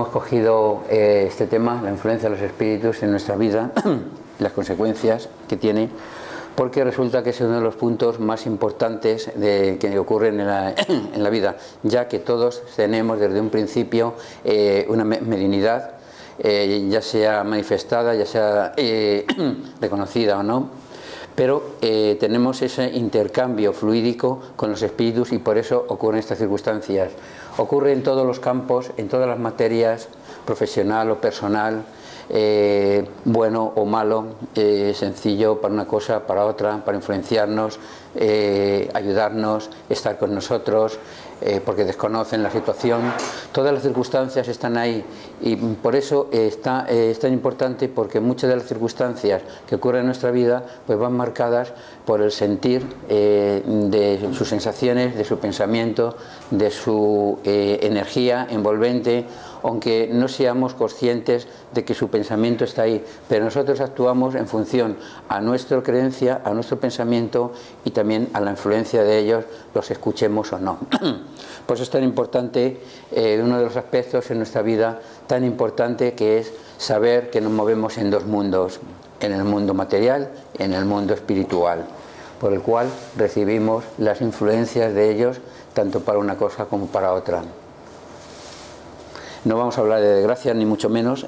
hemos cogido este tema, la influencia de los espíritus en nuestra vida, las consecuencias que tiene, porque resulta que es uno de los puntos más importantes que ocurren en la vida, ya que todos tenemos desde un principio una mediunidad, ya sea manifestada, ya sea reconocida o no, pero tenemos ese intercambio fluídico con los espíritus y por eso ocurren estas circunstancias. Ocurre en todos los campos, en todas las materias, profesional o personal, bueno o malo, sencillo para una cosa, para otra, para influenciarnos, ayudarnos, estar con nosotros, porque desconocen la situación. Todas las circunstancias están ahí y por eso es tan importante, porque muchas de las circunstancias que ocurren en nuestra vida pues van marcadas por el sentir de sus sensaciones, de su pensamiento, de su energía envolvente, aunque no seamos conscientes de que su pensamiento está ahí, pero nosotros actuamos en función a nuestra creencia, a nuestro pensamiento y también a la influencia de ellos, los escuchemos o no. Por eso es tan importante, uno de los aspectos en nuestra vida tan importante, que es saber que nos movemos en dos mundos, en el mundo material y en el mundo espiritual, por el cual recibimos las influencias de ellos tanto para una cosa como para otra. No vamos a hablar de desgracia ni mucho menos,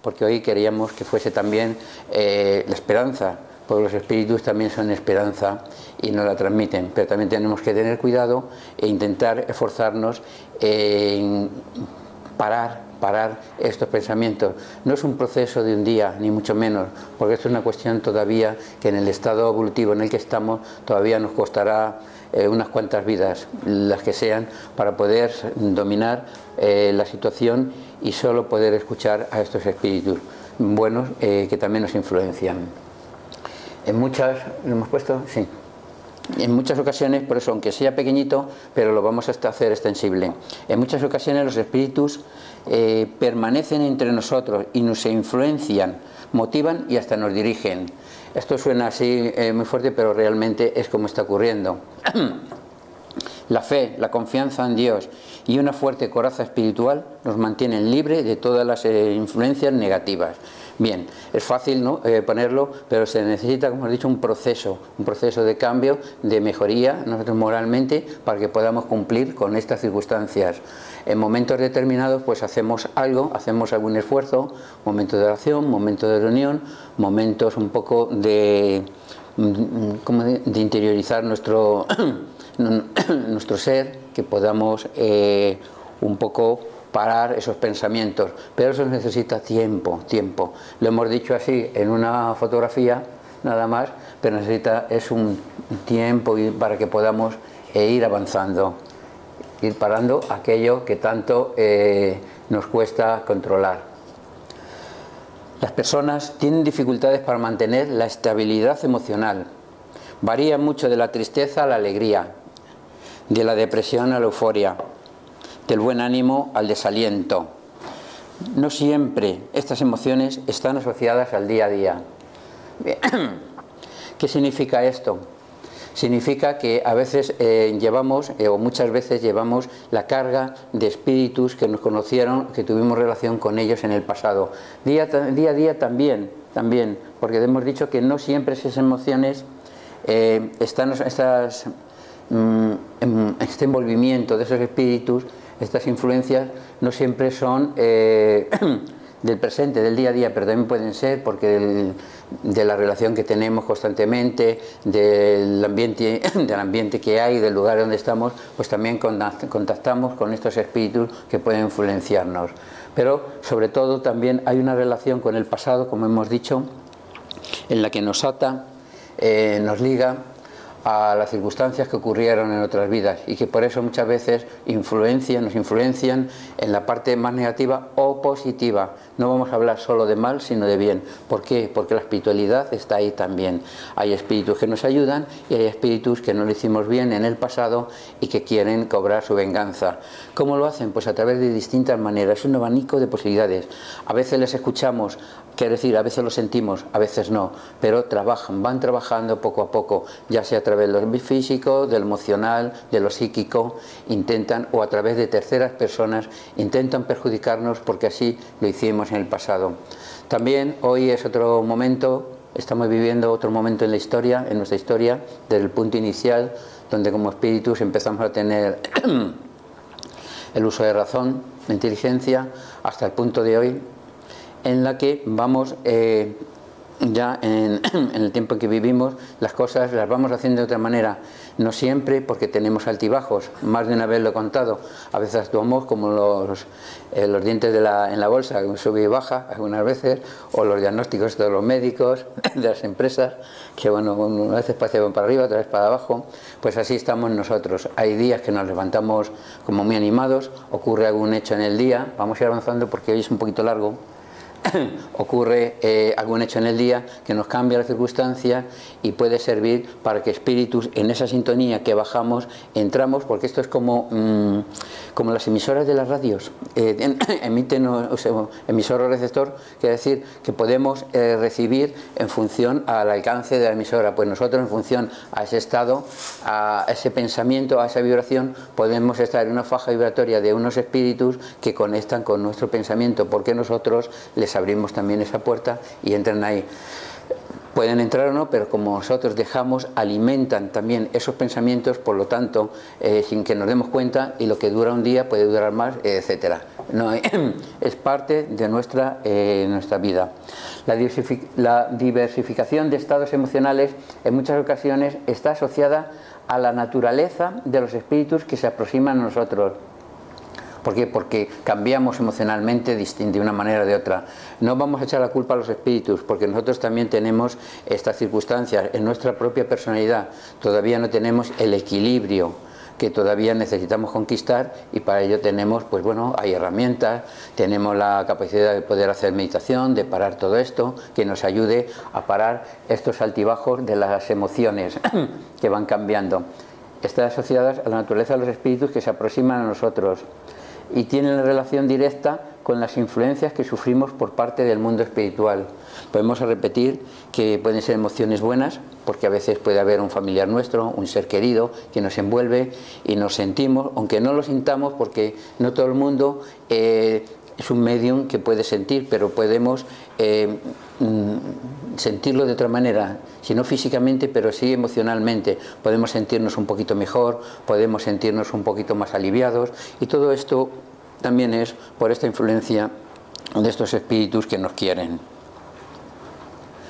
porque hoy queríamos que fuese también la esperanza, porque los espíritus también son esperanza y nos la transmiten, pero también tenemos que tener cuidado e intentar esforzarnos en parar estos pensamientos. No es un proceso de un día, ni mucho menos, porque esto es una cuestión todavía que en el estado evolutivo en el que estamos todavía nos costará unas cuantas vidas, las que sean, para poder dominar la situación y solo poder escuchar a estos espíritus buenos que también nos influencian. En muchas, ¿lo hemos puesto? Sí. En muchas ocasiones, por eso, aunque sea pequeñito, pero lo vamos a hacer extensible. En muchas ocasiones los espíritus permanecen entre nosotros y nos influencian, motivan y hasta nos dirigen. Esto suena así muy fuerte, pero realmente es como está ocurriendo. La fe, la confianza en Dios y una fuerte coraza espiritual nos mantienen libres de todas las influencias negativas. Bien, es fácil, ¿no?, ponerlo, pero se necesita, como he dicho, un proceso de cambio, de mejoría nosotros moralmente, para que podamos cumplir con estas circunstancias. En momentos determinados pues hacemos algo, hacemos algún esfuerzo, momentos de oración, momentos de reunión, momentos un poco de interiorizar nuestro ser, que podamos un poco parar esos pensamientos, pero eso necesita tiempo. Lo hemos dicho así en una fotografía nada más, pero es un tiempo para que podamos ir avanzando, ir parando aquello que tanto nos cuesta controlar. Las personas tienen dificultades para mantener la estabilidad emocional. Varía mucho de la tristeza a la alegría, de la depresión a la euforia, del buen ánimo al desaliento. No siempre estas emociones están asociadas al día a día. ¿Qué significa esto? Significa que a veces llevamos, o muchas veces llevamos, la carga de espíritus que nos conocieron, que tuvimos relación con ellos en el pasado. Día a día también, porque hemos dicho que no siempre esas emociones este envolvimiento de esos espíritus, estas influencias, no siempre son del presente, del día a día, pero también pueden ser porque de la relación que tenemos constantemente, del ambiente que hay, del lugar donde estamos, pues también contactamos con estos espíritus que pueden influenciarnos. Pero sobre todo también hay una relación con el pasado, como hemos dicho, en la que nos ata, nos liga a las circunstancias que ocurrieron en otras vidas y que por eso muchas veces nos influencian en la parte más negativa o positiva. No vamos a hablar solo de mal, sino de bien. ¿Por qué? Porque la espiritualidad está ahí también. Hay espíritus que nos ayudan y hay espíritus que no lo hicimos bien en el pasado y que quieren cobrar su venganza. ¿Cómo lo hacen? Pues a través de distintas maneras. Es un abanico de posibilidades. A veces les escuchamos, quiero decir, a veces lo sentimos, a veces no, pero van trabajando poco a poco, ya sea a través de lo físico, de lo emocional, de lo psíquico, intentan, o a través de terceras personas, intentan perjudicarnos porque así lo hicimos en el pasado. También hoy es otro momento, estamos viviendo otro momento en la historia, en nuestra historia, desde el punto inicial, donde como espíritus empezamos a tener el uso de razón, de inteligencia, hasta el punto de hoy, en la que vamos ya en el tiempo en que vivimos, las cosas las vamos haciendo de otra manera, no siempre porque tenemos altibajos, más de una vez lo he contado, a veces actuamos como los dientes en la bolsa, que sube y baja algunas veces, o los diagnósticos de los médicos, de las empresas, que bueno, una vez van para arriba, otra vez para abajo, pues así estamos nosotros. Hay días que nos levantamos como muy animados, ocurre algún hecho en el día, vamos a ir avanzando porque hoy es un poquito largo, ocurre algún hecho en el día que nos cambia la circunstancia y puede servir para que espíritus en esa sintonía que bajamos entramos, porque esto es como las emisoras de las radios, emiten emisor o receptor, quiere decir que podemos recibir en función al alcance de la emisora. Pues nosotros, en función a ese estado, a ese pensamiento, a esa vibración, podemos estar en una faja vibratoria de unos espíritus que conectan con nuestro pensamiento, porque nosotros les abrimos también esa puerta y entran ahí. Pueden entrar o no, pero como nosotros dejamos, alimentan también esos pensamientos, por lo tanto, sin que nos demos cuenta, y lo que dura un día puede durar más, etcétera. No, es parte de nuestra vida. La diversificación de estados emocionales en muchas ocasiones está asociada a la naturaleza de los espíritus que se aproximan a nosotros. ¿Por qué? Porque cambiamos emocionalmente de una manera o de otra. No vamos a echar la culpa a los espíritus, porque nosotros también tenemos estas circunstancias en nuestra propia personalidad. Todavía no tenemos el equilibrio que todavía necesitamos conquistar, y para ello tenemos, pues bueno, hay herramientas, tenemos la capacidad de poder hacer meditación, de parar todo esto, que nos ayude a parar estos altibajos de las emociones que van cambiando. Están asociadas a la naturaleza de los espíritus que se aproximan a nosotros y tienen relación directa con las influencias que sufrimos por parte del mundo espiritual. Podemos repetir que pueden ser emociones buenas, porque a veces puede haber un familiar nuestro, un ser querido, que nos envuelve y nos sentimos, aunque no lo sintamos, porque no todo el mundo es un medium que puede sentir, pero podemos sentirlo de otra manera, si no físicamente, pero sí emocionalmente. Podemos sentirnos un poquito mejor, podemos sentirnos un poquito más aliviados, y todo esto también es por esta influencia de estos espíritus que nos quieren,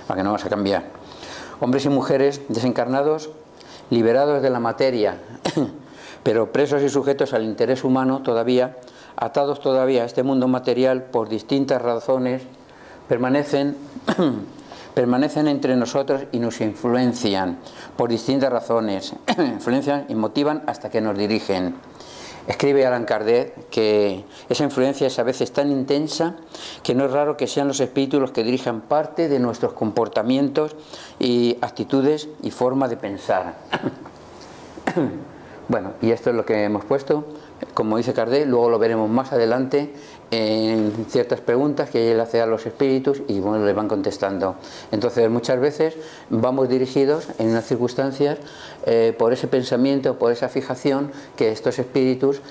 para que no vamos a cambiar. Hombres y mujeres desencarnados, liberados de la materia, pero presos y sujetos al interés humano todavía, atados todavía a este mundo material por distintas razones, permanecen entre nosotros y nos influencian por distintas razones, influencian y motivan hasta que nos dirigen. Escribe Allan Kardec que esa influencia es a veces tan intensa que no es raro que sean los espíritus los que dirijan parte de nuestros comportamientos y actitudes y forma de pensar. Bueno, y esto es lo que hemos puesto, como dice Kardec, luego lo veremos más adelante en ciertas preguntas que él hace a los espíritus y bueno, le van contestando. Entonces muchas veces vamos dirigidos en unas circunstancias por ese pensamiento, por esa fijación que estos espíritus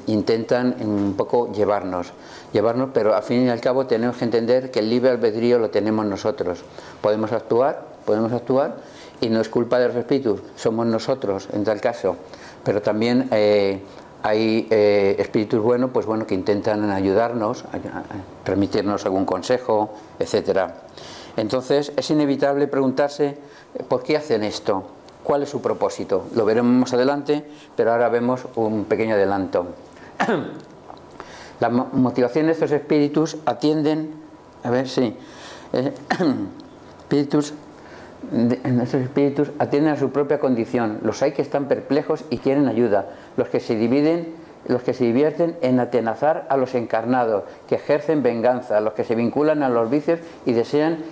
intentan un poco llevarnos, pero al fin y al cabo tenemos que entender que el libre albedrío lo tenemos nosotros. Podemos actuar y no es culpa de los espíritus, somos nosotros en tal caso, pero también hay espíritus buenos, pues bueno, que intentan ayudarnos, transmitirnos algún consejo, etcétera. Entonces es inevitable preguntarse ¿por qué hacen esto? ¿Cuál es su propósito? Lo veremos más adelante, pero ahora vemos un pequeño adelanto. La motivación de estos espíritus atienden, nuestros espíritus atienden a su propia condición. Los hay que están perplejos y quieren ayuda, los que se divierten en atenazar a los encarnados, que ejercen venganza, los que se vinculan a los vicios y desean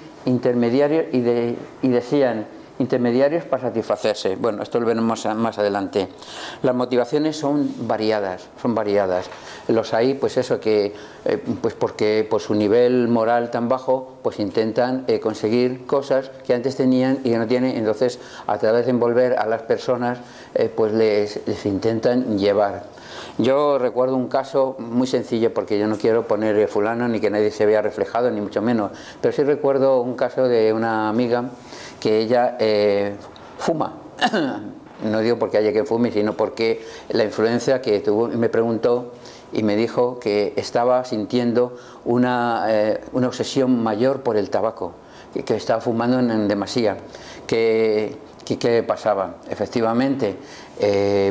intermediarios para satisfacerse. Bueno, esto lo veremos más adelante. Las motivaciones son variadas, Los hay, pues eso, que pues porque por su nivel moral tan bajo, pues intentan conseguir cosas que antes tenían y que no tienen, entonces a través de envolver a las personas, pues les intentan llevar. Yo recuerdo un caso muy sencillo, porque yo no quiero poner fulano ni que nadie se vea reflejado, ni mucho menos, pero sí recuerdo un caso de una amiga que ella fuma. No digo porque haya que fume, sino porque la influencia que tuvo. Me preguntó y me dijo que estaba sintiendo una obsesión mayor por el tabaco, que estaba fumando en demasía, que ¿qué pasaba? Efectivamente,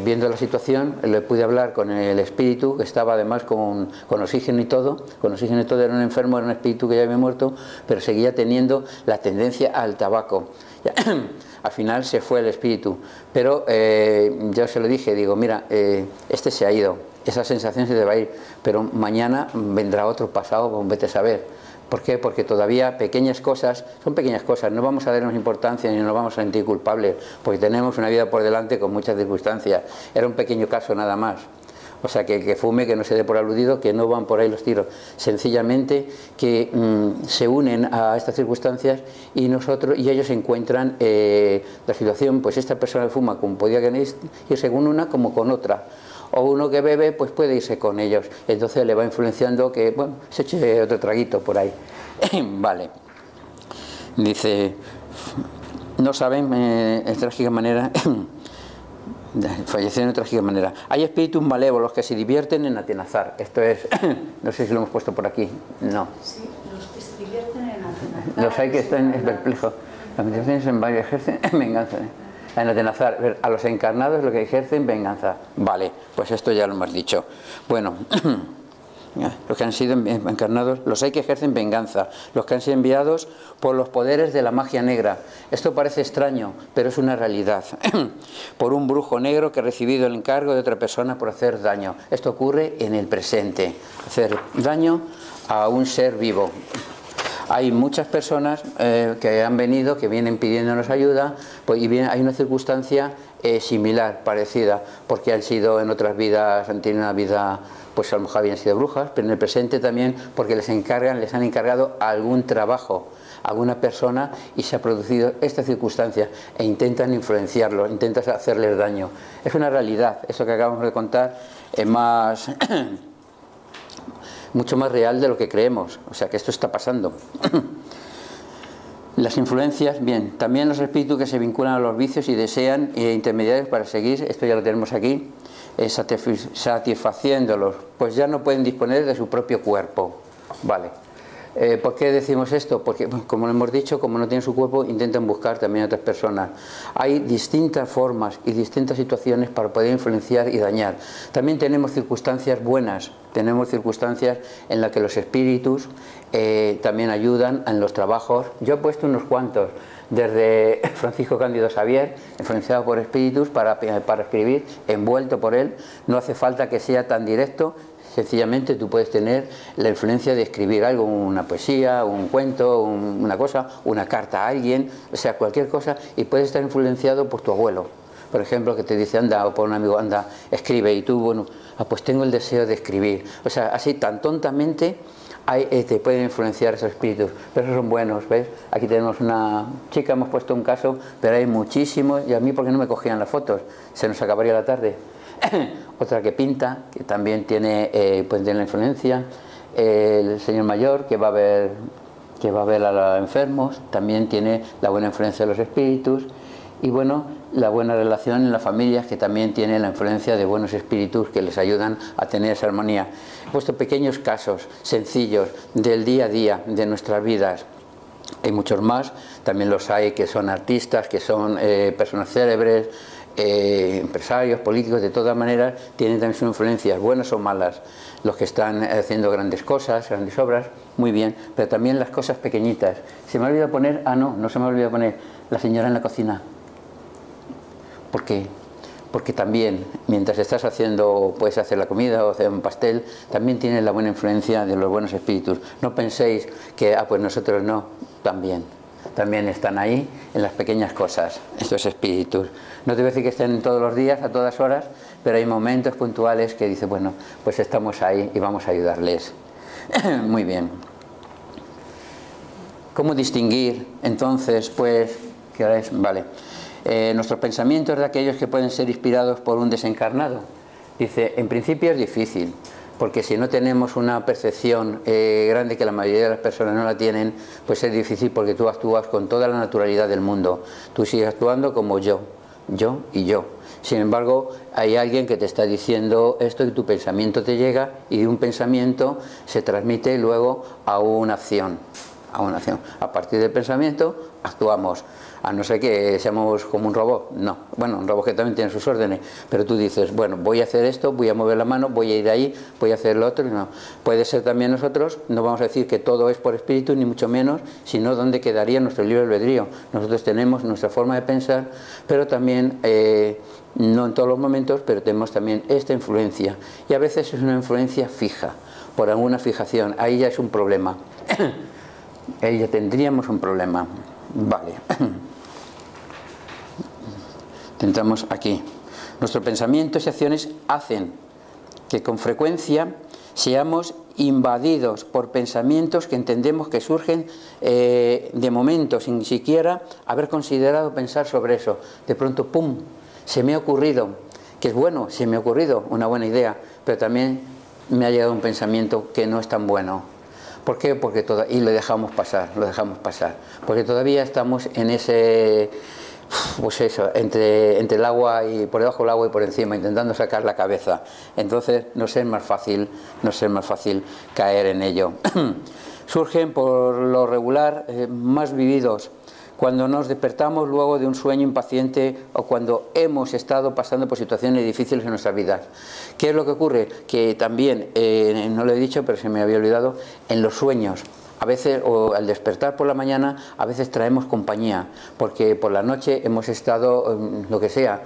viendo la situación, le pude hablar con el espíritu, que estaba además con oxígeno y todo. Con oxígeno y todo, era un enfermo, era un espíritu que ya había muerto, pero seguía teniendo la tendencia al tabaco. Al final se fue el espíritu, pero yo se lo dije, digo, mira, este se ha ido, esa sensación se te va a ir, pero mañana vendrá otro, pasado, vete a saber. ¿Por qué? Porque todavía pequeñas cosas, son pequeñas cosas, no vamos a darnos importancia ni nos vamos a sentir culpables, porque tenemos una vida por delante con muchas circunstancias. Era un pequeño caso nada más. O sea, que fume, que no se dé por aludido, que no van por ahí los tiros. Sencillamente que se unen a estas circunstancias y ellos encuentran la situación, pues esta persona que fuma, como podía irse con una como con otra. O uno que bebe, pues puede irse con ellos. Entonces le va influenciando que, bueno, se eche otro traguito por ahí. Vale. Dice, no saben, en trágica manera, falleció de trágica manera. Hay espíritus malévolos que se divierten en atenazar. Esto es, no sé si lo hemos puesto por aquí. No. Sí, los que se divierten en atenazar. Los hay que están en perplejo. Las meditaciones en varios ejercen venganza. En atenazar, a los encarnados lo que ejercen venganza. Vale, pues esto ya lo hemos dicho. Bueno, los que han sido encarnados, los hay que ejercen venganza, los que han sido enviados por los poderes de la magia negra. Esto parece extraño, pero es una realidad. Por un brujo negro que ha recibido el encargo de otra persona por hacer daño. Esto ocurre en el presente, hacer daño a un ser vivo. Hay muchas personas que han venido, que vienen pidiéndonos ayuda, pues, y hay una circunstancia similar, parecida, porque han sido en otras vidas, han tenido una vida, pues a lo mejor habían sido brujas, pero en el presente también porque les han encargado algún trabajo, alguna persona, y se ha producido esta circunstancia e intentan influenciarlos, intentan hacerles daño. Es una realidad, eso que acabamos de contar es más... mucho más real de lo que creemos, o sea que esto está pasando. Las influencias, bien, también los espíritus que se vinculan a los vicios y desean intermediarios para seguir, esto ya lo tenemos aquí, satisfaciéndolos, pues ya no pueden disponer de su propio cuerpo. Vale. ¿Por qué decimos esto? Porque, como lo hemos dicho, como no tienen su cuerpo, intentan buscar también a otras personas. Hay distintas formas y distintas situaciones para poder influenciar y dañar. También tenemos circunstancias buenas, tenemos circunstancias en las que los espíritus también ayudan en los trabajos. Yo he puesto unos cuantos, desde Francisco Cándido Xavier, influenciado por espíritus para escribir, envuelto por él. No hace falta que sea tan directo. Sencillamente tú puedes tener la influencia de escribir algo, una poesía, un cuento, una cosa, una carta a alguien, o sea, cualquier cosa, y puedes estar influenciado por tu abuelo, por ejemplo, que te dice, anda, o por un amigo, anda, escribe, y tú, bueno, pues tengo el deseo de escribir. O sea, así tan tontamente te pueden influenciar esos espíritus, pero esos son buenos, ¿ves? Aquí tenemos una chica, hemos puesto un caso, pero hay muchísimos, y a mí, ¿por qué no me cogían las fotos? Se nos acabaría la tarde. Otra que pinta, que también tiene, puede tener la influencia. El señor mayor que va a ver a los enfermos, también tiene la buena influencia de los espíritus. Y bueno, la buena relación en las familias, que también tiene la influencia de buenos espíritus que les ayudan a tener esa armonía. He puesto pequeños casos sencillos del día a día de nuestras vidas. Hay muchos más, también los hay que son artistas, que son personas célebres, empresarios, políticos, de todas maneras tienen también sus influencias, buenas o malas. Los que están haciendo grandes cosas, grandes obras, muy bien, pero también las cosas pequeñitas. Se me ha olvidado poner, no se me ha olvidado poner la señora en la cocina. ¿Por qué? Porque también, mientras estás haciendo, puedes hacer la comida o hacer un pastel, también tienes la buena influencia de los buenos espíritus. No penséis que, pues nosotros no, también. también están ahí en las pequeñas cosas, estos espíritus. No te voy a decir que estén todos los días, a todas horas, pero hay momentos puntuales que dice, bueno, pues estamos ahí y vamos a ayudarles. Muy bien. ¿Cómo distinguir entonces, pues, qué hora es? Vale. Nuestros pensamientos de aquellos que pueden ser inspirados por un desencarnado? Dice, en principio es difícil, porque si no tenemos una percepción grande, que la mayoría de las personas no la tienen, pues es difícil, porque tú actúas con toda la naturalidad del mundo. Tú sigues actuando como yo y yo. Sin embargo, hay alguien que te está diciendo esto y tu pensamiento te llega, y de un pensamiento se transmite luego a una acción. A partir del pensamiento actuamos, a no ser que seamos como un robot. No, bueno, un robot que también tiene sus órdenes, pero tú dices, bueno, voy a hacer esto, voy a mover la mano, voy a ir ahí, voy a hacer lo otro. No, puede ser también nosotros, no vamos a decir que todo es por espíritu, ni mucho menos, sino dónde quedaría nuestro libre albedrío. Nosotros tenemos nuestra forma de pensar, pero también, no en todos los momentos, pero tenemos también esta influencia, y a veces es una influencia fija, por alguna fijación. Ahí ya es un problema. Ahí ya tendríamos un problema. Vale. Entramos aquí. Nuestros pensamientos y acciones hacen que con frecuencia seamos invadidos por pensamientos que entendemos que surgen de momento, sin siquiera haber considerado pensar sobre eso. De pronto, ¡pum!, se me ha ocurrido, que es bueno, se me ha ocurrido una buena idea, pero también me ha llegado un pensamiento que no es tan bueno. ¿Por qué? Porque y lo dejamos pasar, porque todavía estamos en ese, pues eso, entre el agua y por debajo del agua y por encima, intentando sacar la cabeza. Entonces nos es más fácil caer en ello. Surgen por lo regular más vividos cuando nos despertamos luego de un sueño impaciente, o cuando hemos estado pasando por situaciones difíciles en nuestras vidas. ¿Qué es lo que ocurre? Que también, no lo he dicho, pero se me había olvidado, en los sueños, a veces, o al despertar por la mañana, a veces traemos compañía, porque por la noche hemos estado, lo que sea,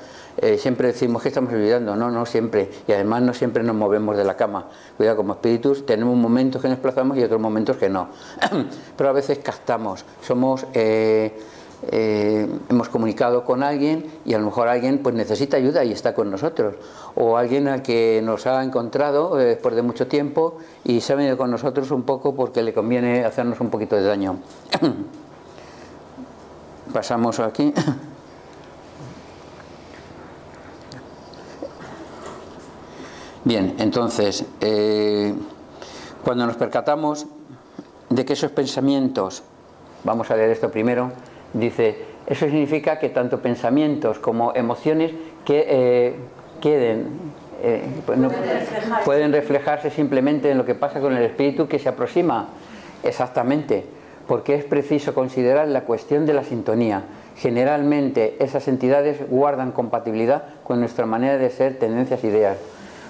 siempre decimos que estamos olvidando. No siempre, y además no siempre nos movemos de la cama. Cuidado, como espíritus tenemos momentos que nos desplazamos y otros momentos que no. Pero a veces captamos, hemos comunicado con alguien, y a lo mejor alguien pues necesita ayuda y está con nosotros, o alguien al que nos ha encontrado después de mucho tiempo y se ha venido con nosotros un poco porque le conviene hacernos un poquito de daño. Pasamos aquí. Bien, entonces, cuando nos percatamos de que esos pensamientos, vamos a leer esto primero, dice, eso significa que tanto pensamientos como emociones pueden reflejarse simplemente en lo que pasa con el espíritu que se aproxima. Exactamente, porque es preciso considerar la cuestión de la sintonía. Generalmente esas entidades guardan compatibilidad con nuestra manera de ser, tendencias, ideas.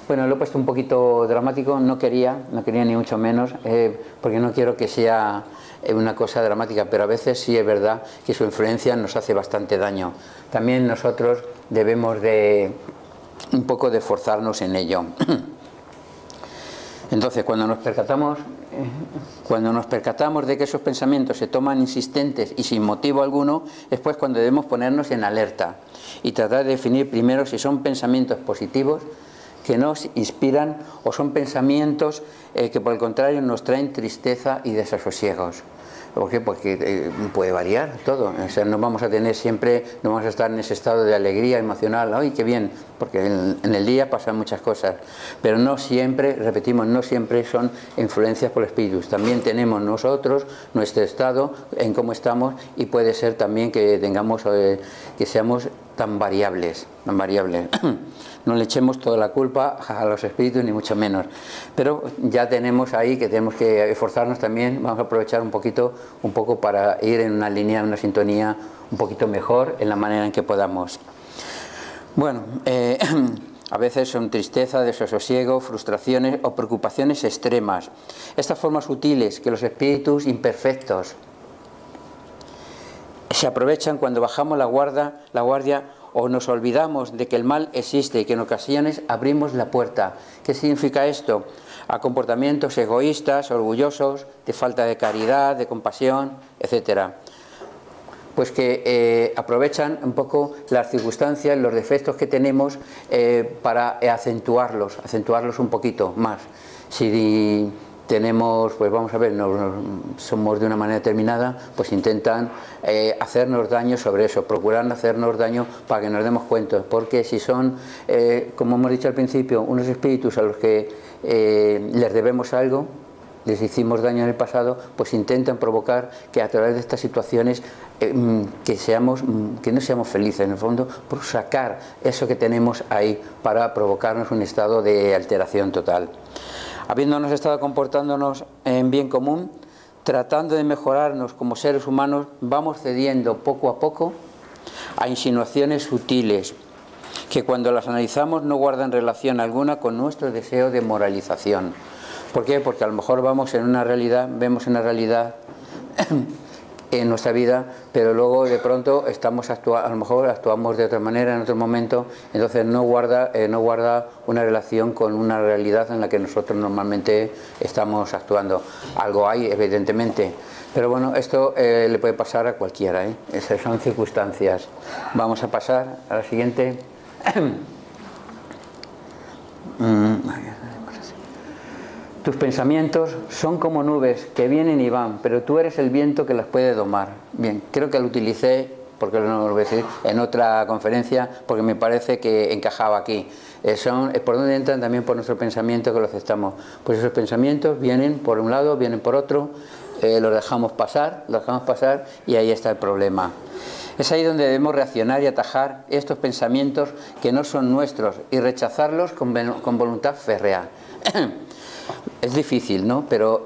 Bueno, lo he puesto un poquito dramático, no quería ni mucho menos, porque no quiero que sea una cosa dramática, pero a veces sí es verdad que su influencia nos hace bastante daño. También nosotros debemos de un poco de esforzarnos en ello. Entonces, cuando nos percatamos de que esos pensamientos se toman insistentes y sin motivo alguno, es pues cuando debemos ponernos en alerta y tratar de definir primero si son pensamientos positivos que nos inspiran, o son pensamientos que por el contrario nos traen tristeza y desasosiegos. ¿Por qué? Porque puede variar todo. O sea, no vamos a tener siempre, no vamos a estar en ese estado de alegría emocional. ¡Ay, qué bien! Porque en el día pasan muchas cosas. Pero no siempre, repetimos, no siempre son influencias por espíritus. También tenemos nosotros nuestro estado, en cómo estamos, y puede ser también que tengamos, que seamos tan variables. No le echemos toda la culpa a los espíritus, ni mucho menos. Pero ya tenemos ahí que tenemos que esforzarnos también. Vamos a aprovechar un poco para ir en una línea, en una sintonía un poquito mejor en la manera en que podamos. Bueno, a veces son tristeza, desasosiego, frustraciones o preocupaciones extremas. Estas formas sutiles que los espíritus imperfectos se aprovechan cuando bajamos la guardia o nos olvidamos de que el mal existe y que en ocasiones abrimos la puerta. ¿Qué significa esto? A comportamientos egoístas, orgullosos, de falta de caridad, de compasión, etc. pues que aprovechan un poco las circunstancias, los defectos que tenemos para acentuarlos un poquito más. Si tenemos, pues vamos a ver, somos de una manera determinada, pues intentan hacernos daño sobre eso, procurar hacernos daño para que nos demos cuenta, porque si son, como hemos dicho al principio, unos espíritus a los que les debemos algo, les hicimos daño en el pasado, pues intentan provocar que a través de estas situaciones que no seamos felices, en el fondo, por sacar eso que tenemos ahí para provocarnos un estado de alteración total. Habiéndonos estado comportándonos en bien común, tratando de mejorarnos como seres humanos, vamos cediendo poco a poco a insinuaciones sutiles que cuando las analizamos no guardan relación alguna con nuestro deseo de moralización. ¿Por qué? Porque a lo mejor vemos una realidad en nuestra vida, pero luego de pronto a lo mejor actuamos de otra manera en otro momento, entonces no guarda una relación con una realidad en la que nosotros normalmente estamos actuando. Algo hay, evidentemente, pero bueno, esto le puede pasar a cualquiera, Esas son circunstancias. Vamos a pasar a la siguiente. Tus pensamientos son como nubes que vienen y van, pero tú eres el viento que las puede domar. Bien, creo que lo utilicé, porque no lo voy a decir, en otra conferencia, porque me parece que encajaba aquí. Por donde entran también por nuestro pensamiento que lo aceptamos. Pues esos pensamientos vienen por un lado, vienen por otro, los dejamos pasar y ahí está el problema. Es ahí donde debemos reaccionar y atajar estos pensamientos que no son nuestros y rechazarlos con voluntad férrea. Es difícil, ¿no? Pero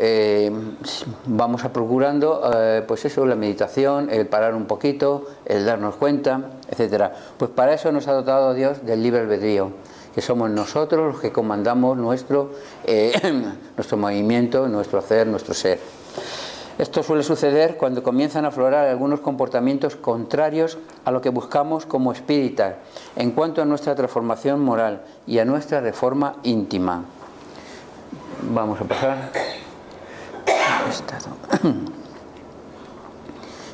vamos a procurando, pues eso, la meditación, el parar un poquito, el darnos cuenta, etcétera. Pues para eso nos ha dotado Dios del libre albedrío, que somos nosotros los que comandamos nuestro movimiento, nuestro hacer, nuestro ser. Esto suele suceder cuando comienzan a aflorar algunos comportamientos contrarios a lo que buscamos como espíritas, en cuanto a nuestra transformación moral y a nuestra reforma íntima. Vamos a pasar.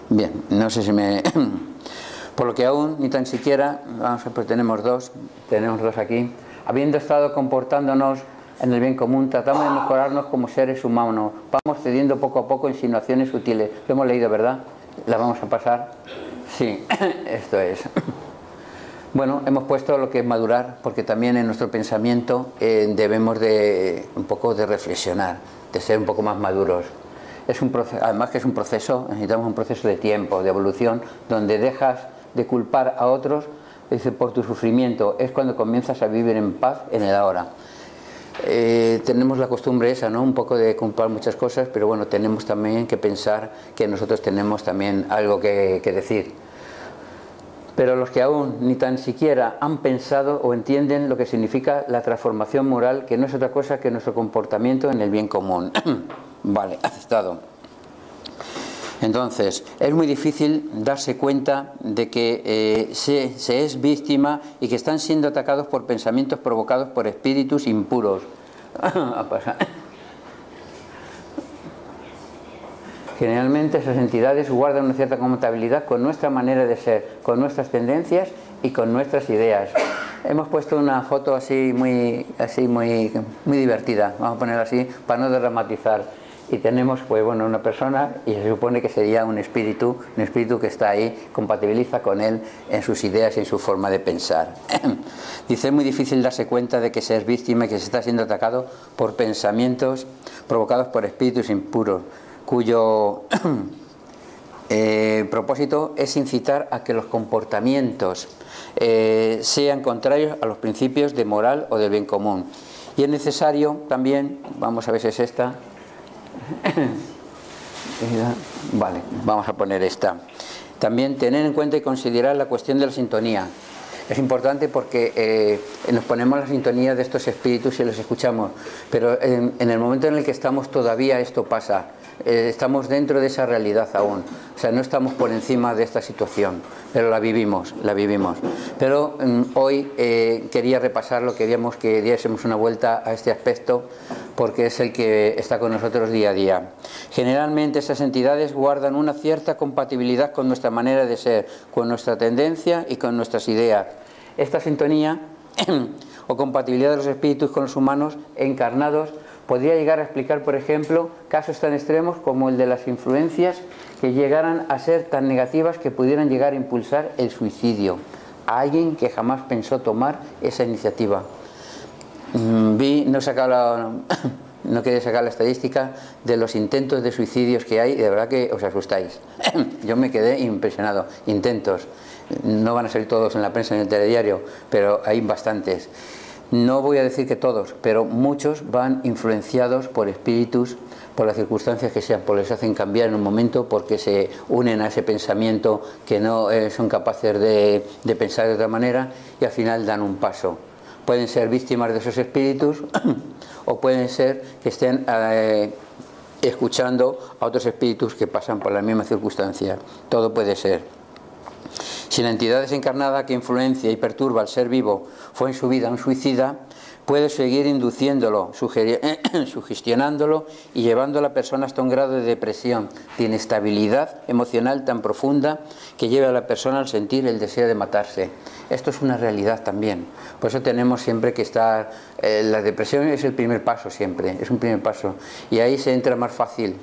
Bien, no sé si me... Por lo que aún ni tan siquiera, pues tenemos dos aquí. Habiendo estado comportándonos en el bien común, tratamos de mejorarnos como seres humanos. Vamos cediendo poco a poco insinuaciones sutiles. Lo hemos leído, ¿verdad? ¿La vamos a pasar? Sí, esto es. Bueno, hemos puesto lo que es madurar, porque también en nuestro pensamiento debemos un poco de reflexionar, de ser un poco más maduros. Además que es un proceso, necesitamos un proceso de tiempo, de evolución, donde dejas de culpar a otros por tu sufrimiento. Es cuando comienzas a vivir en paz en el ahora. Tenemos la costumbre esa, ¿no? Un poco de culpar muchas cosas, pero bueno, tenemos también que pensar que nosotros tenemos también algo que decir. Pero los que aún ni tan siquiera han pensado o entienden lo que significa la transformación moral, que no es otra cosa que nuestro comportamiento en el bien común. Vale, aceptado. Entonces, es muy difícil darse cuenta de que se es víctima y que están siendo atacados por pensamientos provocados por espíritus impuros. Generalmente esas entidades guardan una cierta compatibilidad con nuestra manera de ser, con nuestras tendencias y con nuestras ideas. Hemos puesto una foto así muy divertida, vamos a ponerla así para no dramatizar. Y tenemos, pues bueno, una persona y se supone que sería un espíritu que está ahí, compatibiliza con él en sus ideas y en su forma de pensar. Dice, es muy difícil darse cuenta de que se es víctima y que se está siendo atacado por pensamientos provocados por espíritus impuros, cuyo propósito es incitar a que los comportamientos sean contrarios a los principios de moral o del bien común. Y es necesario también, vamos a ver si es esta, vale, vamos a poner esta, también tener en cuenta y considerar la cuestión de la sintonía. Es importante porque nos ponemos la sintonía de estos espíritus y los escuchamos, pero en el momento en el que estamos todavía esto pasa. estamos dentro de esa realidad aún. O sea, no estamos por encima de esta situación, pero la vivimos, la vivimos. Pero hoy quería repasarlo, queríamos que diésemos una vuelta a este aspecto, porque es el que está con nosotros día a día. Generalmente esas entidades guardan una cierta compatibilidad con nuestra manera de ser, con nuestra tendencia y con nuestras ideas. Esta sintonía o compatibilidad de los espíritus con los humanos encarnados podría llegar a explicar, por ejemplo, casos tan extremos como el de las influencias que llegaran a ser tan negativas que pudieran llegar a impulsar el suicidio a alguien que jamás pensó tomar esa iniciativa. No quería sacar la estadística de los intentos de suicidios que hay, de verdad que os asustáis. Yo me quedé impresionado. Intentos, no van a ser todos en la prensa, en el telediario, pero hay bastantes. No voy a decir que todos, pero muchos van influenciados por espíritus, por las circunstancias que sean, por les hacen cambiar en un momento, porque se unen a ese pensamiento que no son capaces de pensar de otra manera, y al final dan un paso. Pueden ser víctimas de esos espíritus o pueden ser que estén escuchando a otros espíritus que pasan por la misma circunstancia. Todo puede ser. Si la entidad desencarnada que influencia y perturba al ser vivo fue en su vida un suicida, puede seguir induciéndolo, sugestionándolo y llevando a la persona hasta un grado de depresión, de inestabilidad emocional tan profunda que lleva a la persona al sentir el deseo de matarse. Esto es una realidad también. Por eso tenemos siempre que estar... la depresión es el primer paso siempre, es un primer paso. Y ahí se entra más fácil,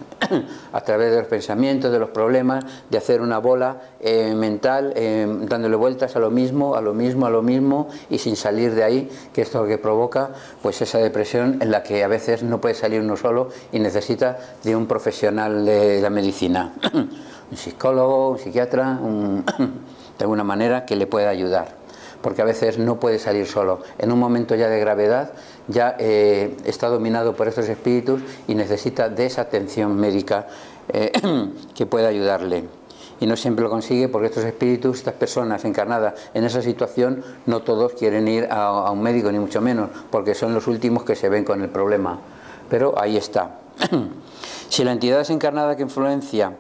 a través de los pensamientos, de los problemas, de hacer una bola mental, dándole vueltas a lo mismo, a lo mismo, a lo mismo, y sin salir de ahí, que esto es lo que provoca pues esa depresión en la que a veces no puede salir uno solo y necesita de un profesional de la medicina. Un psicólogo, un psiquiatra, de alguna manera que le pueda ayudar, porque a veces no puede salir solo. En un momento ya de gravedad ya está dominado por estos espíritus y necesita de esa atención médica que pueda ayudarle. Y no siempre lo consigue porque estos espíritus, estas personas encarnadas en esa situación, no todos quieren ir a un médico, ni mucho menos, porque son los últimos que se ven con el problema. Pero ahí está. Si la entidad desencarnada que influencia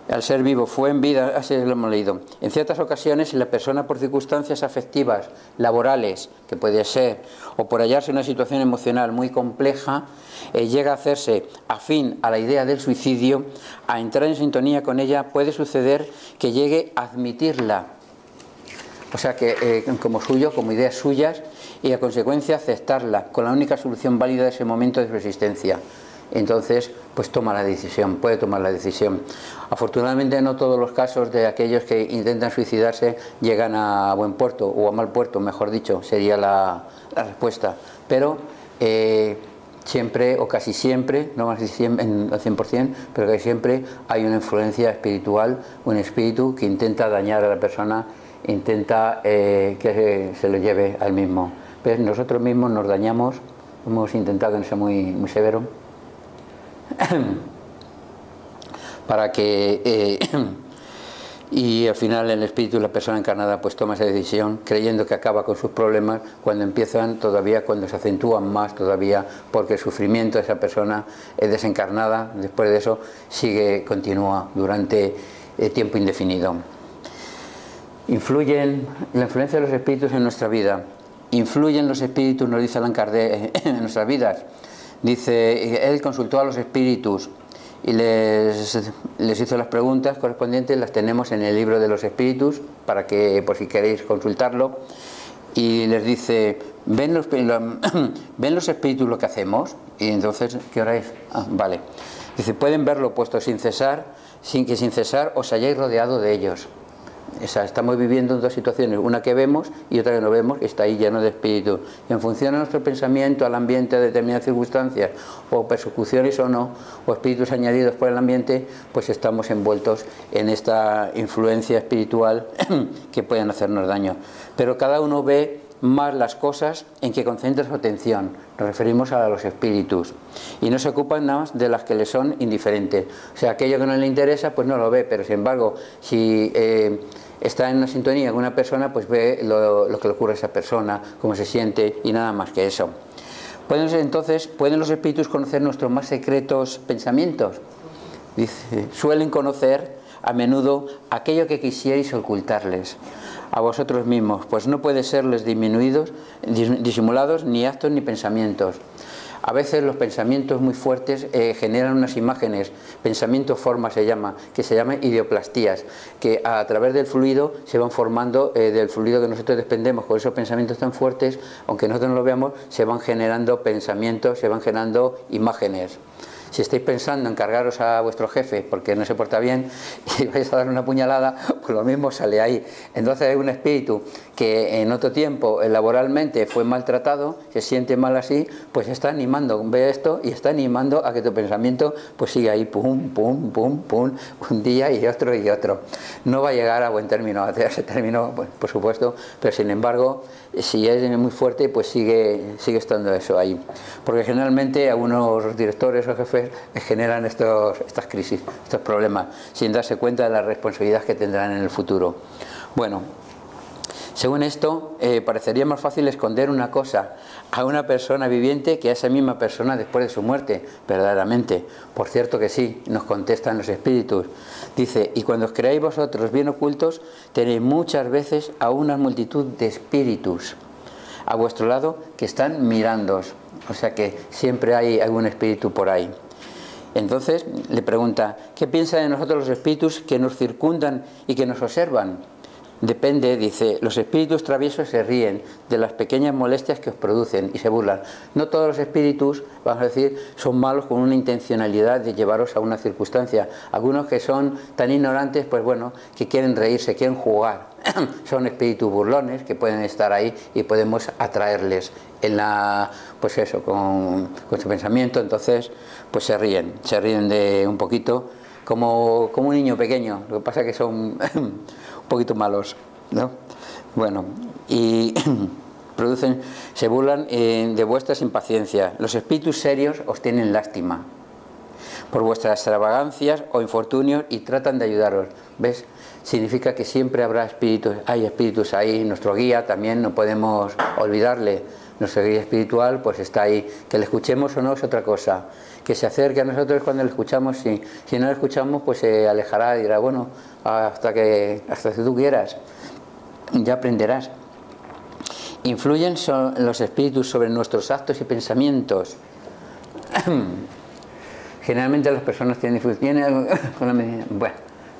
al ser vivo fue en vida, así lo hemos leído, en ciertas ocasiones, si la persona por circunstancias afectivas, laborales, que puede ser, o por hallarse en una situación emocional muy compleja, llega a hacerse afín a la idea del suicidio, a entrar en sintonía con ella, puede suceder que llegue a admitirla, o sea que como suyo, como ideas suyas, y a consecuencia aceptarla con la única solución válida de ese momento de su existencia. Entonces pues toma la decisión, puede tomar la decisión. Afortunadamente no todos los casos de aquellos que intentan suicidarse llegan a buen puerto, o a mal puerto, mejor dicho, sería la respuesta, pero siempre o casi siempre, no más al 100%, pero casi siempre hay una influencia espiritual, un espíritu que intenta dañar a la persona, intenta que se lo lleve al mismo. Pero nosotros mismos nos dañamos, hemos intentado no ser muy severo, para que y al final el espíritu, la persona encarnada, pues toma esa decisión creyendo que acaba con sus problemas, cuando empiezan todavía, cuando se acentúan más todavía, porque el sufrimiento de esa persona es desencarnada, después de eso continúa durante tiempo indefinido. La influencia de los espíritus en nuestra vida. Influyen los espíritus, nos dice Allan Kardec, en nuestras vidas. Dice, él consultó a los espíritus y les hizo las preguntas correspondientes, las tenemos en el libro de los espíritus, para que, por si queréis consultarlo, y les dice, ¿ven los espíritus lo que hacemos? Y entonces, ¿qué hora es? Ah, vale. Dice, pueden verlo puesto sin cesar os hayáis rodeado de ellos. O sea, estamos viviendo en dos situaciones, una que vemos y otra que no vemos, está ahí lleno de espíritus. Y en función de nuestro pensamiento al ambiente, a determinadas circunstancias, o persecuciones o no, o espíritus añadidos por el ambiente, pues estamos envueltos en esta influencia espiritual que pueden hacernos daño. Pero cada uno ve más las cosas en que concentra su atención. Nos referimos a los espíritus, y no se ocupan nada más de las que le son indiferentes. O sea, aquello que no le interesa pues no lo ve, pero sin embargo si está en una sintonía con una persona, pues ve lo que le ocurre a esa persona, cómo se siente, y nada más que eso. ¿Pueden los espíritus conocer nuestros más secretos pensamientos? Dice, suelen conocer a menudo aquello que quisierais ocultarles a vosotros mismos, pues no puede serles disimulados ni actos ni pensamientos. A veces los pensamientos muy fuertes generan unas imágenes, pensamiento forma se llama, que se llaman ideoplastías, que a través del fluido se van formando, del fluido que nosotros desprendemos con esos pensamientos tan fuertes, aunque nosotros no lo veamos, se van generando pensamientos, se van generando imágenes. Si estáis pensando en cargaros a vuestro jefe porque no se porta bien y vais a dar una puñalada, pues lo mismo sale ahí. Entonces hay un espíritu que en otro tiempo laboralmente fue maltratado, se siente mal así, pues está animando, ve esto y está animando a que tu pensamiento pues siga ahí, pum, pum, pum, pum, un día y otro y otro. No va a llegar a buen término, a ese término, pues, por supuesto, pero sin embargo, si es muy fuerte, pues sigue estando eso ahí. Porque generalmente algunos directores o jefes generan estas crisis, estos problemas, sin darse cuenta de la responsabilidad que tendrán en el futuro. Bueno, según esto, parecería más fácil esconder una cosa a una persona viviente que a esa misma persona después de su muerte, verdaderamente. Por cierto que sí, nos contestan los espíritus. Dice, y cuando os creáis vosotros bien ocultos, tenéis muchas veces a una multitud de espíritus a vuestro lado que están mirándoos. O sea que siempre hay algún espíritu por ahí. Entonces le pregunta, ¿qué piensan de nosotros los espíritus que nos circundan y que nos observan? Depende, dice, los espíritus traviesos se ríen de las pequeñas molestias que os producen y se burlan. No todos los espíritus, vamos a decir, son malos con una intencionalidad de llevaros a una circunstancia. Algunos que son tan ignorantes, pues bueno, que quieren reírse, quieren jugar. Son espíritus burlones que pueden estar ahí y podemos atraerles en pues eso, con su pensamiento. Entonces, pues se ríen de un poquito, como un niño pequeño. Lo que pasa es que son un poquito malos, ¿no? Bueno, y se burlan de vuestras impaciencias. Los espíritus serios os tienen lástima por vuestras extravagancias o infortunios y tratan de ayudaros. ¿Ves? Significa que siempre habrá espíritus, hay espíritus ahí. Nuestro guía también no podemos olvidarle. Nuestro guía espiritual pues está ahí. Que le escuchemos o no es otra cosa. Que se acerque a nosotros cuando le escuchamos, sí. Si no le escuchamos, pues se alejará y dirá, bueno, hasta que tú quieras, ya aprenderás. Influyen los espíritus sobre nuestros actos y pensamientos. Generalmente las personas tienen influencia con la medida. Bueno,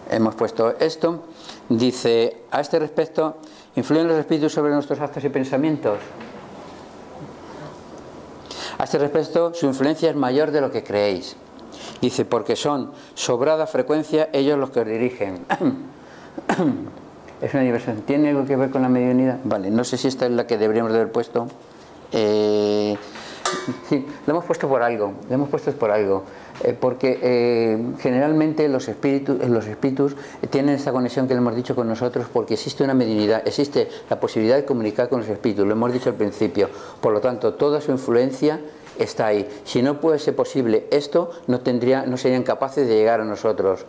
hemos puesto esto. Dice, a este respecto, ¿influyen los espíritus sobre nuestros actos y pensamientos? A este respecto, su influencia es mayor de lo que creéis. Dice, porque son sobrada frecuencia ellos los que os dirigen. Es una diversión. ¿Tiene algo que ver con la mediunidad? Vale, no sé si esta es la que deberíamos de haber puesto. Sí, lo hemos puesto por algo. Porque generalmente los espíritus tienen esta conexión que le hemos dicho con nosotros porque existe una mediunidad, existe la posibilidad de comunicar con los espíritus, lo hemos dicho al principio. Por lo tanto, toda su influencia está ahí. Si no puede ser posible esto, no serían capaces de llegar a nosotros.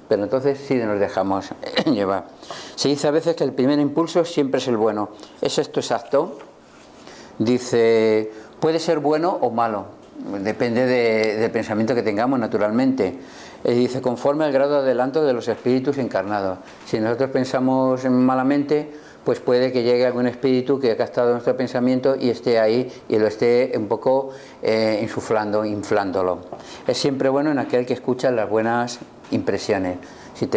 Pero entonces sí nos dejamos llevar. Se dice a veces que el primer impulso siempre es el bueno. ¿Es esto exacto? Dice, puede ser bueno o malo. Depende del pensamiento que tengamos, naturalmente. Dice, conforme al grado de adelanto de los espíritus encarnados. Si nosotros pensamos malamente, pues puede que llegue algún espíritu que ha captado nuestro pensamiento y esté ahí y lo esté un poco insuflando, inflándolo. Es siempre bueno en aquel que escucha las buenas impresiones. Si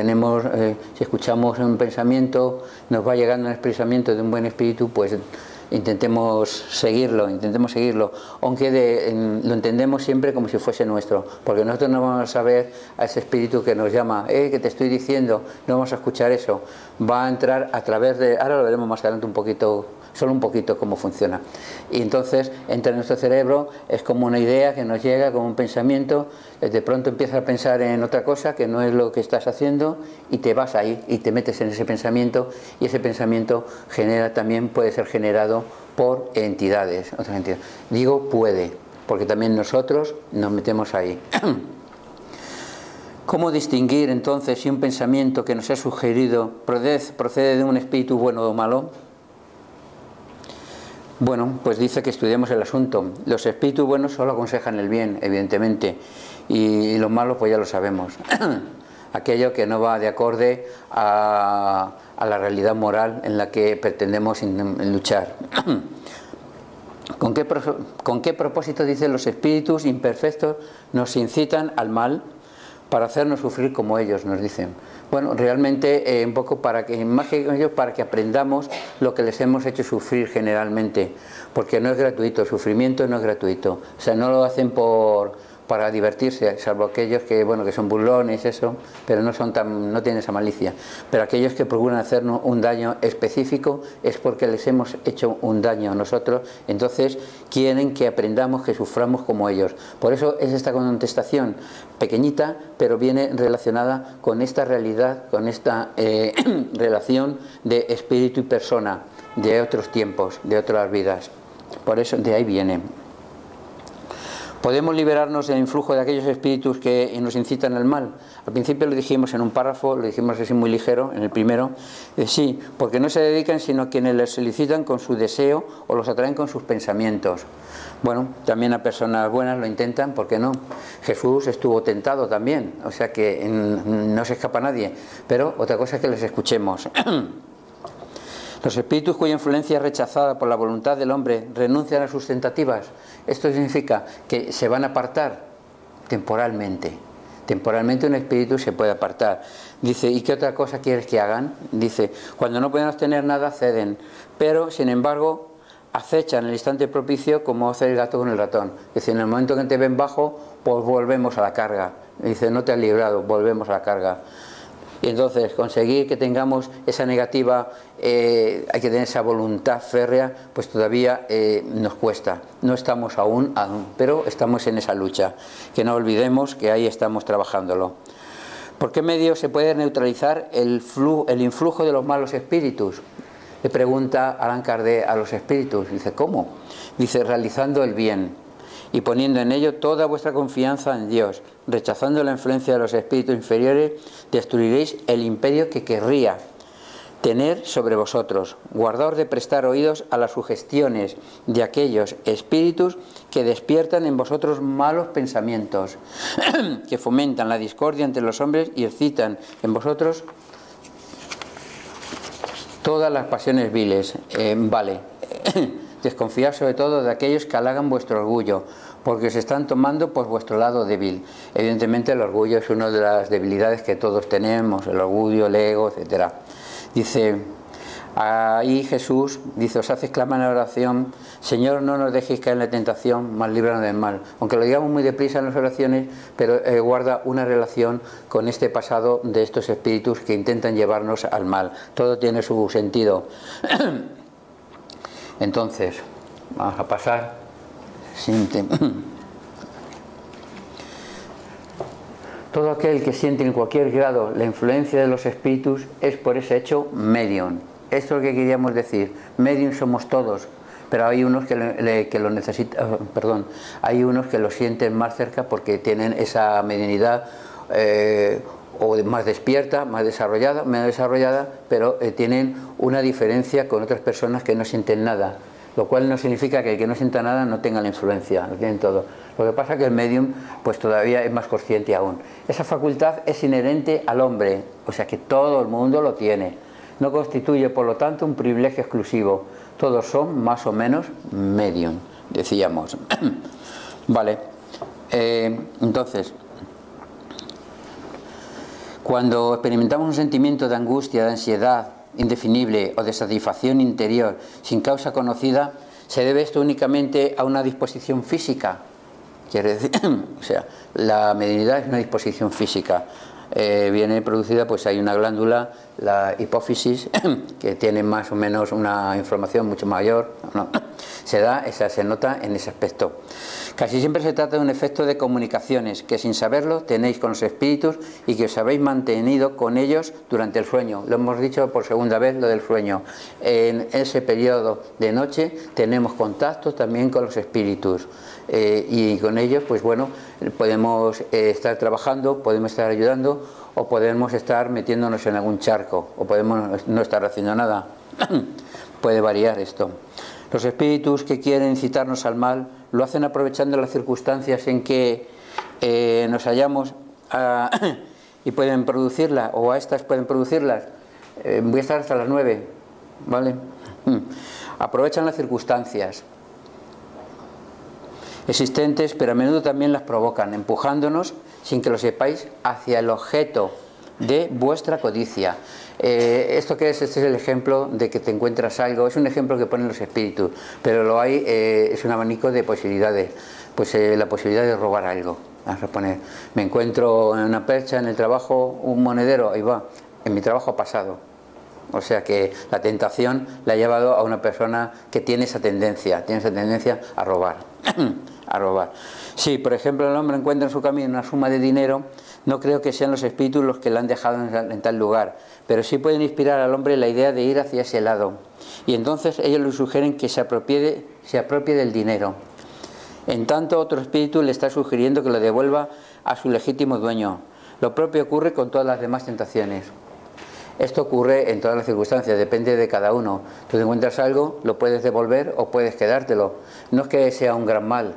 escuchamos un pensamiento, nos va llegando un pensamiento de un buen espíritu, pues intentemos seguirlo, aunque lo entendemos siempre como si fuese nuestro, porque nosotros no vamos a saber a ese espíritu que nos llama, que te estoy diciendo, no vamos a escuchar eso, va a entrar a través de, ahora lo veremos más adelante un poquito, solo un poquito cómo funciona, y entonces entra en nuestro cerebro, es como una idea que nos llega, como un pensamiento, de pronto empiezas a pensar en otra cosa que no es lo que estás haciendo y te vas ahí y te metes en ese pensamiento, y ese pensamiento puede ser generado por entidades, otras entidades. Digo puede, porque también nosotros nos metemos ahí. ¿Cómo distinguir entonces si un pensamiento que nos ha sugerido procede de un espíritu bueno o malo? Bueno, pues dice que estudiemos el asunto. Los espíritus buenos solo aconsejan el bien, evidentemente, y los malos pues ya lo sabemos. Aquello que no va de acorde a la realidad moral en la que pretendemos luchar. ¿Con qué propósito, dicen, los espíritus imperfectos nos incitan al mal para hacernos sufrir como ellos, nos dicen? Bueno, realmente un poco para que, más que ellos, para que aprendamos lo que les hemos hecho sufrir generalmente, porque no es gratuito, el sufrimiento no es gratuito, o sea, no lo hacen para divertirse, salvo aquellos que, bueno, que son burlones, eso, pero no tienen esa malicia. Pero aquellos que procuran hacernos un daño específico es porque les hemos hecho un daño a nosotros, entonces quieren que aprendamos, que suframos como ellos. Por eso es esta contestación pequeñita, pero viene relacionada con esta realidad, con esta relación de espíritu y persona, de otros tiempos, de otras vidas. Por eso de ahí viene. ¿Podemos liberarnos del influjo de aquellos espíritus que nos incitan al mal? Al principio lo dijimos en un párrafo, lo dijimos así muy ligero, en el primero. Sí, porque no se dedican sino a quienes les solicitan con su deseo o los atraen con sus pensamientos. Bueno, también a personas buenas lo intentan, ¿por qué no? Jesús estuvo tentado también, o sea que no se escapa nadie. Pero otra cosa es que les escuchemos. Los espíritus cuya influencia es rechazada por la voluntad del hombre renuncian a sus tentativas. Esto significa que se van a apartar temporalmente. Temporalmente un espíritu se puede apartar. Dice, ¿y qué otra cosa quieres que hagan? Dice, cuando no pueden obtener nada ceden, pero sin embargo acechan el instante propicio como hace el gato con el ratón. Dice, en el momento que te ven bajo, pues volvemos a la carga. Dice, no te has librado, volvemos a la carga. Y entonces conseguir que tengamos esa negativa, hay que tener esa voluntad férrea, pues todavía nos cuesta. No estamos aún, pero estamos en esa lucha. Que no olvidemos que ahí estamos trabajándolo. ¿Por qué medio se puede neutralizar el influjo de los malos espíritus? Le pregunta Allan Kardec a los espíritus. Dice, ¿cómo? Dice, realizando el bien y poniendo en ello toda vuestra confianza en Dios, rechazando la influencia de los espíritus inferiores, destruiréis el imperio que querría tener sobre vosotros. Guardaos de prestar oídos a las sugestiones de aquellos espíritus que despiertan en vosotros malos pensamientos, que fomentan la discordia entre los hombres y excitan en vosotros todas las pasiones viles. Desconfiad sobre todo de aquellos que halagan vuestro orgullo, porque os están tomando por vuestro lado débil. Evidentemente el orgullo es una de las debilidades que todos tenemos, el orgullo, el ego, etc. Dice, ahí Jesús, dice, os hace exclamar en la oración, Señor, no nos dejéis caer en la tentación, mas líbranos del mal. Aunque lo digamos muy deprisa en las oraciones, pero guarda una relación con este pasado de estos espíritus que intentan llevarnos al mal. Todo tiene su sentido. Entonces, vamos a pasar. Todo aquel que siente en cualquier grado la influencia de los espíritus es por ese hecho medium. Esto es lo que queríamos decir. Medium somos todos, pero hay unos que lo necesitan, hay unos que lo sienten más cerca porque tienen esa mediunidad o más despierta, más desarrollada, menos desarrollada, pero tienen una diferencia con otras personas que no sienten nada, lo cual no significa que el que no sienta nada no tenga la influencia, lo tienen todo. Lo que pasa es que el medium pues todavía es más consciente aún. Esa facultad es inherente al hombre, o sea que todo el mundo lo tiene. No constituye por lo tanto un privilegio exclusivo. Todos son más o menos medium, decíamos. Vale, entonces, cuando experimentamos un sentimiento de angustia, de ansiedad indefinible o de satisfacción interior sin causa conocida, se debe esto únicamente a una disposición física. Quiere decir, o sea, la mediunidad es una disposición física. Viene producida, pues hay una glándula, la hipófisis, que tiene más o menos una información mucho mayor, ¿no? Se nota en ese aspecto. Casi siempre se trata de un efecto de comunicaciones que sin saberlo tenéis con los espíritus y que os habéis mantenido con ellos durante el sueño. Lo hemos dicho por segunda vez, lo del sueño. En ese periodo de noche tenemos contacto también con los espíritus y con ellos, pues bueno, podemos estar trabajando, podemos estar ayudando o podemos estar metiéndonos en algún charco o podemos no estar haciendo nada. Puede variar esto. Los espíritus que quieren incitarnos al mal lo hacen aprovechando las circunstancias en que nos hallamos y pueden producirla, o a estas pueden producirlas. Voy a estar hasta las 9, ¿vale? Aprovechan las circunstancias existentes, pero a menudo también las provocan, empujándonos, sin que lo sepáis, hacia el objeto de vuestra codicia. ¿Esto qué es? Este es el ejemplo de que te encuentras algo. Es un ejemplo que ponen los espíritus, pero lo hay, es un abanico de posibilidades. Pues la posibilidad de robar algo. Vamos a poner, me encuentro en una percha en el trabajo, un monedero, ahí va, en mi trabajo ha pasado. O sea que la tentación la ha llevado a una persona que tiene esa tendencia a robar. A robar. Si, por ejemplo, el hombre encuentra en su camino una suma de dinero, no creo que sean los espíritus los que la han dejado en tal lugar, pero sí pueden inspirar al hombre la idea de ir hacia ese lado. Y entonces ellos le sugieren que se apropie del dinero. En tanto, otro espíritu le está sugiriendo que lo devuelva a su legítimo dueño. Lo propio ocurre con todas las demás tentaciones. Esto ocurre en todas las circunstancias, depende de cada uno. Tú te encuentras algo, lo puedes devolver o puedes quedártelo. No es que sea un gran mal,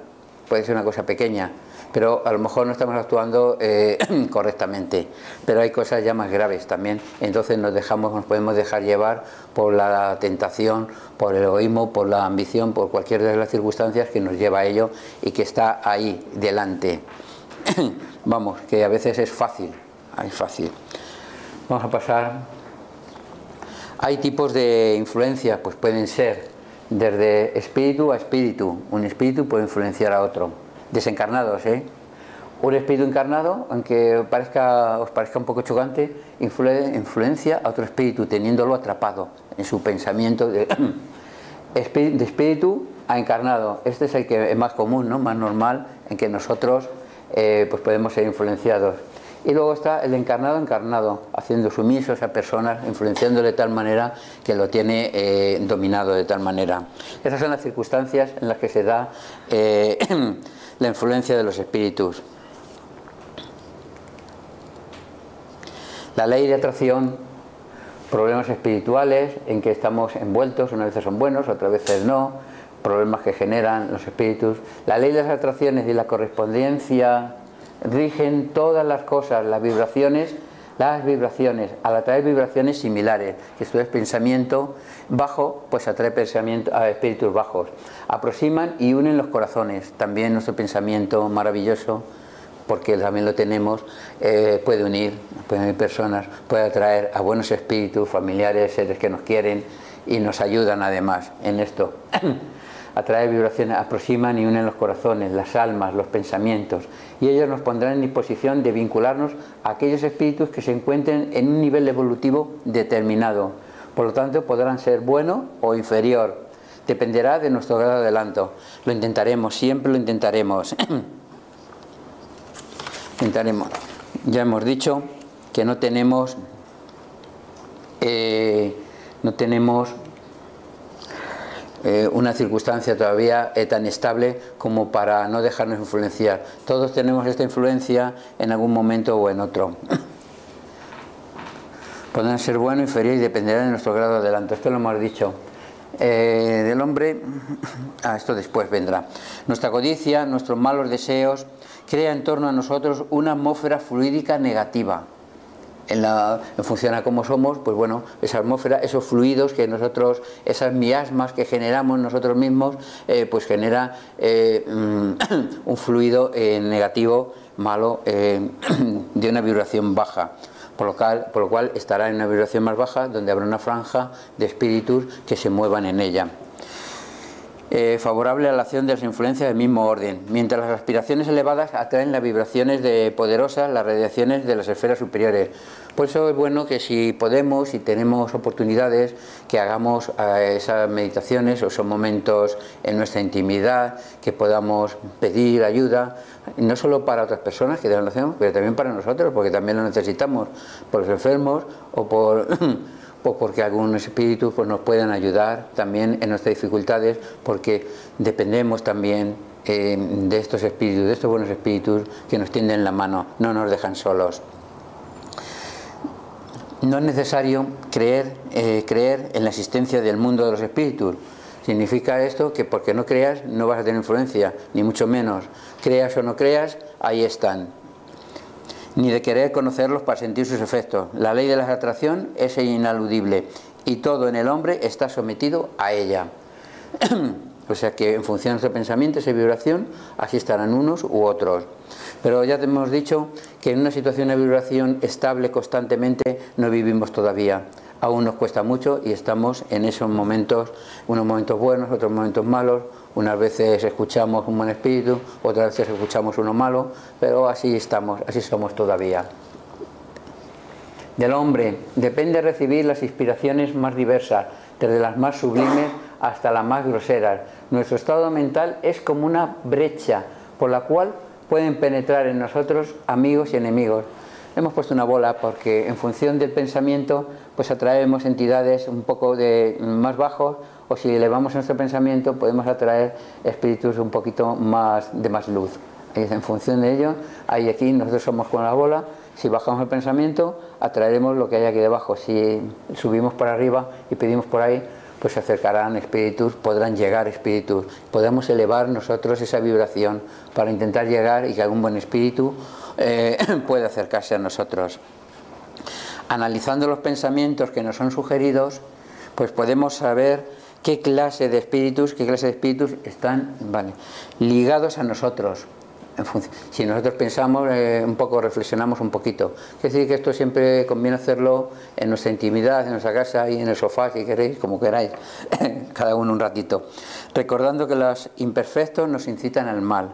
puede ser una cosa pequeña, pero a lo mejor no estamos actuando correctamente. Pero hay cosas ya más graves también, entonces nos podemos dejar llevar por la tentación, por el egoísmo, por la ambición, por cualquier de las circunstancias que nos lleva a ello y que está ahí, delante. Vamos, que a veces es fácil, Vamos a pasar. Hay tipos de influencia, pues pueden ser desde espíritu a espíritu. Un espíritu puede influenciar a otro. Desencarnados, ¿eh? Un espíritu encarnado, aunque os parezca un poco chocante, influencia a otro espíritu, teniéndolo atrapado en su pensamiento. De espíritu a encarnado. Este es el que es más común, ¿no? Más normal, en que nosotros pues podemos ser influenciados. Y luego está el encarnado, haciendo sumiso a esa persona, influenciándole de tal manera que lo tiene dominado de tal manera. Esas son las circunstancias en las que se da la influencia de los espíritus. La ley de atracción, problemas espirituales en que estamos envueltos, unas veces son buenos, otras veces no, problemas que generan los espíritus. La ley de las atracciones y la correspondencia rigen todas las cosas, las vibraciones, al atraer vibraciones similares, que esto es pensamiento bajo, pues atrae pensamiento a espíritus bajos, aproximan y unen los corazones. También nuestro pensamiento maravilloso, porque también lo tenemos, puede unir personas, puede atraer a buenos espíritus, familiares, seres que nos quieren y nos ayudan además en esto. Atraer vibraciones, aproximan y unen los corazones, las almas, los pensamientos, y ellos nos pondrán en disposición de vincularnos a aquellos espíritus que se encuentren en un nivel evolutivo determinado. Por lo tanto, podrán ser bueno o inferior, dependerá de nuestro grado de adelanto. Lo intentaremos, siempre lo intentaremos. Ya hemos dicho que no tenemos una circunstancia todavía tan estable como para no dejarnos influenciar. Todos tenemos esta influencia en algún momento o en otro. Podrán ser bueno, inferior y dependerá de nuestro grado de adelanto. Esto lo hemos dicho. Del hombre, esto después vendrá. Nuestra codicia, nuestros malos deseos, crea en torno a nosotros una atmósfera fluídica negativa. En función a cómo somos, pues bueno, esa atmósfera, esos fluidos que nosotros, esas miasmas que generamos nosotros mismos, pues genera un fluido negativo, malo, de una vibración baja. Por lo cual estará en una vibración más baja, donde habrá una franja de espíritus que se muevan en ella. Favorable a la acción de las influencias del mismo orden, mientras las aspiraciones elevadas atraen las vibraciones poderosas, las radiaciones de las esferas superiores. Por eso es bueno que si podemos, si tenemos oportunidades, que hagamos esas meditaciones o esos momentos en nuestra intimidad, que podamos pedir ayuda, no solo para otras personas que lo hacemos, pero también para nosotros, porque también lo necesitamos, por los enfermos o porque algunos espíritus pues, nos puedan ayudar también en nuestras dificultades, porque dependemos también de estos espíritus, de estos buenos espíritus que nos tienden la mano, no nos dejan solos. No es necesario creer en la existencia del mundo de los espíritus. Significa esto que porque no creas no vas a tener influencia, ni mucho menos. Creas o no creas, ahí están. Ni de querer conocerlos para sentir sus efectos. La ley de la atracción es inaludible y todo en el hombre está sometido a ella. O sea que en función de nuestro pensamiento, esa vibración, así estarán unos u otros. Pero ya te hemos dicho que en una situación de vibración estable constantemente no vivimos todavía. Aún nos cuesta mucho y estamos en esos momentos, unos momentos buenos, otros momentos malos. Unas veces escuchamos un buen espíritu, otras veces escuchamos uno malo, pero así estamos, así somos todavía. Del hombre depende recibir las inspiraciones más diversas, desde las más sublimes hasta las más groseras. Nuestro estado mental es como una brecha por la cual pueden penetrar en nosotros amigos y enemigos. Hemos puesto una bola porque en función del pensamiento pues atraemos entidades un poco más bajos, o si elevamos nuestro pensamiento podemos atraer espíritus un poquito de más luz. En función de ello, ahí aquí nosotros somos con la bola. Si bajamos el pensamiento, atraeremos lo que hay aquí debajo. Si subimos por arriba y pedimos por ahí, pues se acercarán espíritus, podrán llegar espíritus. Podemos elevar nosotros esa vibración para intentar llegar y que algún buen espíritu pueda acercarse a nosotros. Analizando los pensamientos que nos son sugeridos, pues podemos saber qué clase de espíritus están ligados a nosotros. Si nosotros pensamos un poco, reflexionamos un poquito. Es decir, que esto siempre conviene hacerlo en nuestra intimidad, en nuestra casa y en el sofá, si queréis, como queráis, cada uno un ratito. Recordando que los imperfectos nos incitan al mal.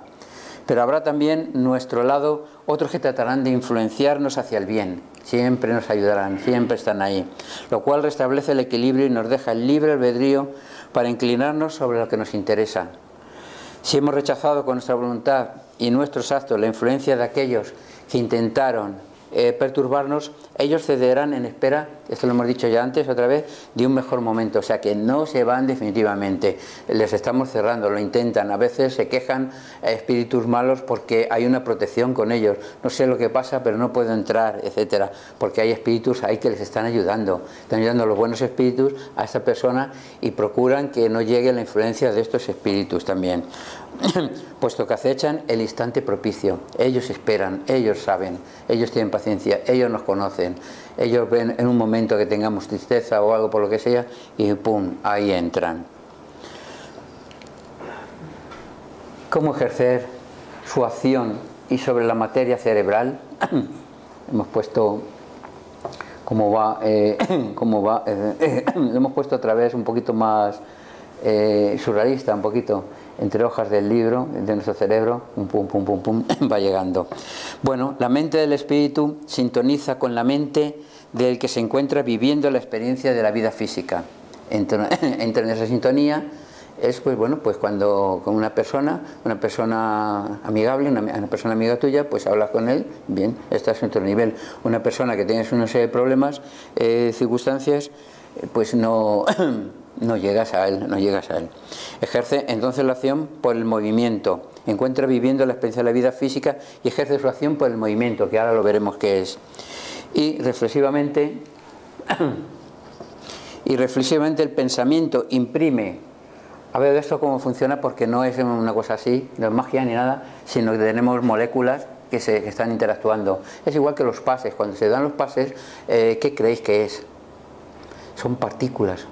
Pero habrá también nuestro lado otros que tratarán de influenciarnos hacia el bien. Siempre nos ayudarán, siempre están ahí. Lo cual restablece el equilibrio y nos deja el libre albedrío para inclinarnos sobre lo que nos interesa. Si hemos rechazado con nuestra voluntad y nuestros actos la influencia de aquellos que intentaron perturbarnos, ellos cederán en espera, esto lo hemos dicho ya antes otra vez, de un mejor momento. O sea que no se van definitivamente, les estamos cerrando, lo intentan. A veces se quejan espíritus malos porque hay una protección con ellos, no sé lo que pasa pero no puedo entrar, etcétera, porque hay espíritus ahí que les están ayudando a los buenos espíritus a esta persona y procuran que no llegue la influencia de estos espíritus también. Puesto que acechan el instante propicio, ellos esperan, ellos saben, ellos tienen paciencia, ellos nos conocen, ellos ven en un momento que tengamos tristeza o algo por lo que sea y pum, ahí entran. ¿Cómo ejercer su acción y sobre la materia cerebral? Hemos puesto cómo va, lo hemos puesto otra vez un poquito más surrealista, un poquito entre hojas del libro, de nuestro cerebro, pum, pum, pum, pum, va llegando. Bueno, la mente del espíritu sintoniza con la mente del que se encuentra viviendo la experiencia de la vida física. Entra en esa sintonía, es pues bueno, pues cuando con una persona amigable, una persona amiga tuya, pues hablas con él, bien, estás en otro nivel. Una persona que tienes una serie de problemas, circunstancias, pues no llegas a él, Ejerce entonces la acción por el movimiento, encuentra viviendo la experiencia de la vida física y ejerce su acción por el movimiento, que ahora lo veremos qué es. Y reflexivamente el pensamiento imprime. A ver esto cómo funciona, porque no es una cosa así, no es magia ni nada, sino que tenemos moléculas que están interactuando. Es igual que los pases, cuando se dan los pases, ¿qué creéis que es? Son partículas,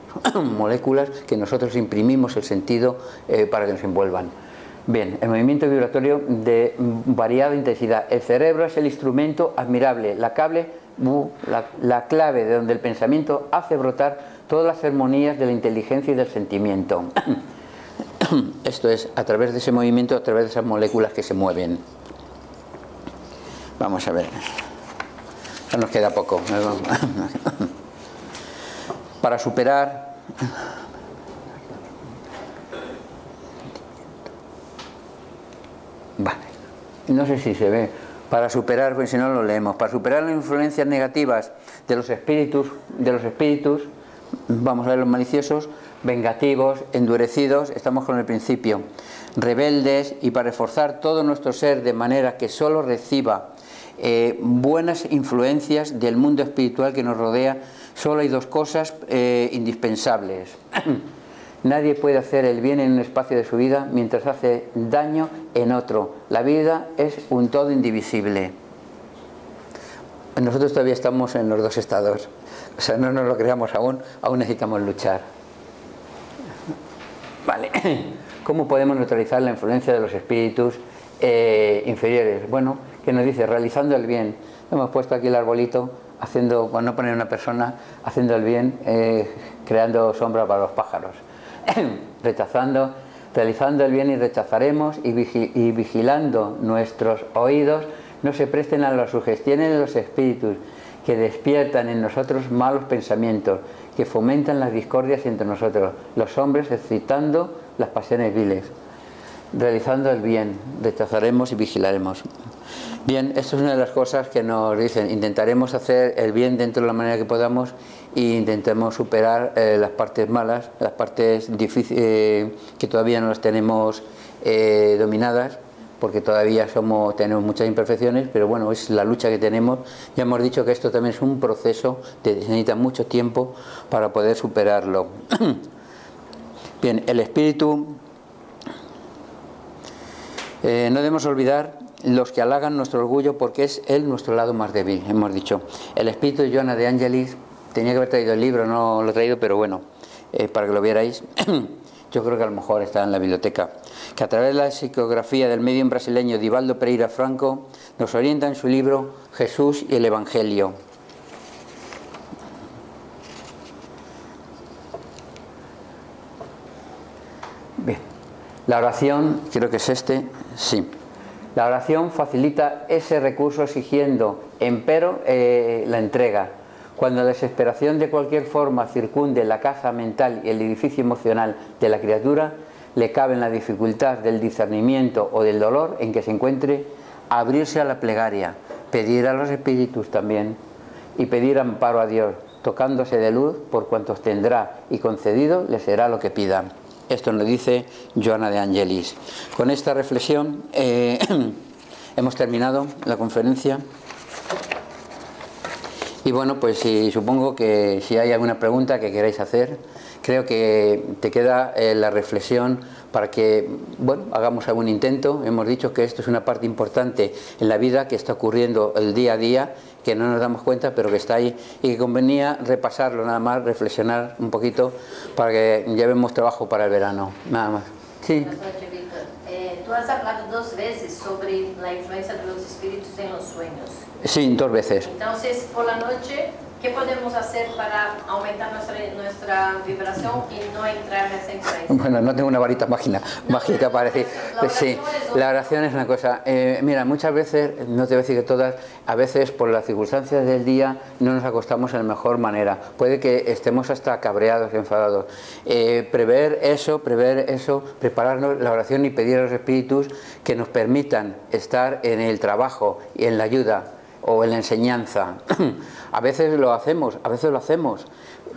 moléculas que nosotros imprimimos el sentido para que nos envuelvan. Bien, el movimiento vibratorio de variada intensidad. El cerebro es el instrumento admirable, la clave de donde el pensamiento hace brotar todas las armonías de la inteligencia y del sentimiento. Esto es a través de ese movimiento, a través de esas moléculas que se mueven. Vamos a ver. Ya nos queda poco. Para superar vale, no sé si se ve. Para superar, pues si no lo leemos, para superar las influencias negativas de los espíritus, vamos a ver los maliciosos, vengativos, endurecidos, estamos con el principio, rebeldes, y para reforzar todo nuestro ser de manera que solo reciba buenas influencias del mundo espiritual que nos rodea, solo hay dos cosas indispensables, Nadie puede hacer el bien en un espacio de su vida mientras hace daño en otro. La vida es un todo indivisible. Nosotros todavía estamos en los dos estados. O sea, no nos lo creamos aún necesitamos luchar. Vale. ¿Cómo podemos neutralizar la influencia de los espíritus inferiores? Bueno, que nos dice, realizando el bien. Hemos puesto aquí el arbolito, haciendo, cuando no poner una persona, haciendo el bien, creando sombra para los pájaros. Realizando el bien y rechazaremos, y vigilando nuestros oídos, no se presten a las sugestiones de los espíritus que despiertan en nosotros malos pensamientos, que fomentan las discordias entre nosotros, los hombres excitando las pasiones viles. Realizando el bien, rechazaremos y vigilaremos. Bien, esto es una de las cosas que nos dicen. Intentaremos hacer el bien dentro de la manera que podamos e intentemos superar las partes malas, las partes difíciles que todavía no las tenemos dominadas, porque todavía tenemos muchas imperfecciones, pero bueno, es la lucha que tenemos. Ya hemos dicho que esto también es un proceso que necesita mucho tiempo para poder superarlo. Bien, el espíritu, no debemos olvidar los que halagan nuestro orgullo, porque es él nuestro lado más débil, hemos dicho. El espíritu de Joana de Angelis, tenía que haber traído el libro, no lo he traído, pero bueno, para que lo vierais. Yo creo que a lo mejor está en la biblioteca, que a través de la psicografía del médium brasileño Divaldo Pereira Franco nos orienta en su libro Jesús y el Evangelio. Bien, la oración, creo que es sí. La oración facilita ese recurso exigiendo, empero, la entrega. Cuando la desesperación de cualquier forma circunde la casa mental y el edificio emocional de la criatura, le cabe en la dificultad del discernimiento o del dolor en que se encuentre, abrirse a la plegaria, pedir a los espíritus también y pedir amparo a Dios, tocándose de luz por cuantos tendrá y concedido le será lo que pida. Esto nos dice Joana de Angelis. Con esta reflexión hemos terminado la conferencia. Y bueno, pues supongo que si hay alguna pregunta que queráis hacer, creo que te queda la reflexión para que, bueno, hagamos algún intento. Hemos dicho que esto es una parte importante en la vida que está ocurriendo el día a día, que no nos damos cuenta, pero que está ahí, y que convenía repasarlo nada más, reflexionar un poquito para que llevemos trabajo para el verano, nada más. Sí. Tú has hablado 2 veces sobre la influencia de los espíritus en los sueños. Sí, 2 veces. Entonces, por la noche, ¿qué podemos hacer para aumentar nuestra vibración y no entrar en esa influencia? Bueno, no tengo una varita mágica para decir. Pues sí, la oración es una cosa. Mira, muchas veces, no te voy a decir que todas, a veces por las circunstancias del día no nos acostamos de la mejor manera. Puede que estemos hasta cabreados, enfadados. Prever eso, prepararnos la oración y pedir a los espíritus que nos permitan estar en el trabajo y en la ayuda o en la enseñanza. A veces lo hacemos,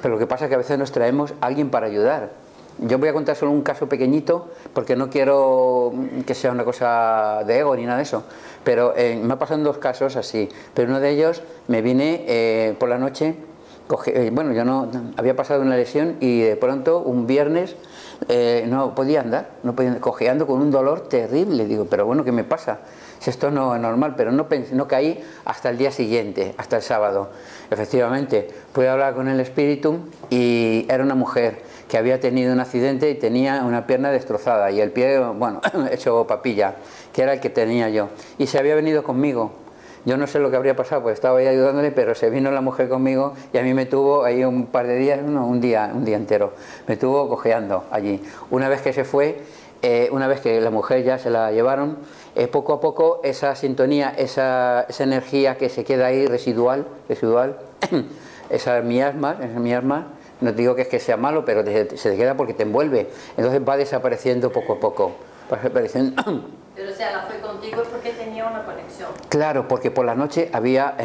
pero lo que pasa es que a veces nos traemos a alguien para ayudar. Yo voy a contar solo un caso pequeñito, porque no quiero que sea una cosa de ego ni nada de eso, pero me ha pasado en 2 casos así, pero uno de ellos me vine por la noche, bueno, yo no había pasado una lesión y de pronto un viernes no podía andar, cojeando con un dolor terrible. Digo, pero bueno, ¿qué me pasa? Si esto no es normal, pero no caí hasta el día siguiente, hasta el sábado. Efectivamente, pude hablar con el espíritu y era una mujer que había tenido un accidente y tenía una pierna destrozada y el pie, bueno, hecho papilla, que era el que tenía yo. Y se había venido conmigo. Yo no sé lo que habría pasado, pues estaba ahí ayudándole, pero se vino la mujer conmigo y a mí me tuvo ahí un par de días, un día entero, me tuvo cojeando allí. Una vez que se fue, una vez que la mujer ya se la llevaron, poco a poco esa sintonía, esa energía que se queda ahí residual, esa miasma, no digo que es que sea malo, pero se te queda porque te envuelve, entonces va desapareciendo poco a poco. Pero o sea, la fue contigo porque tenía una conexión. Claro, porque por la noche había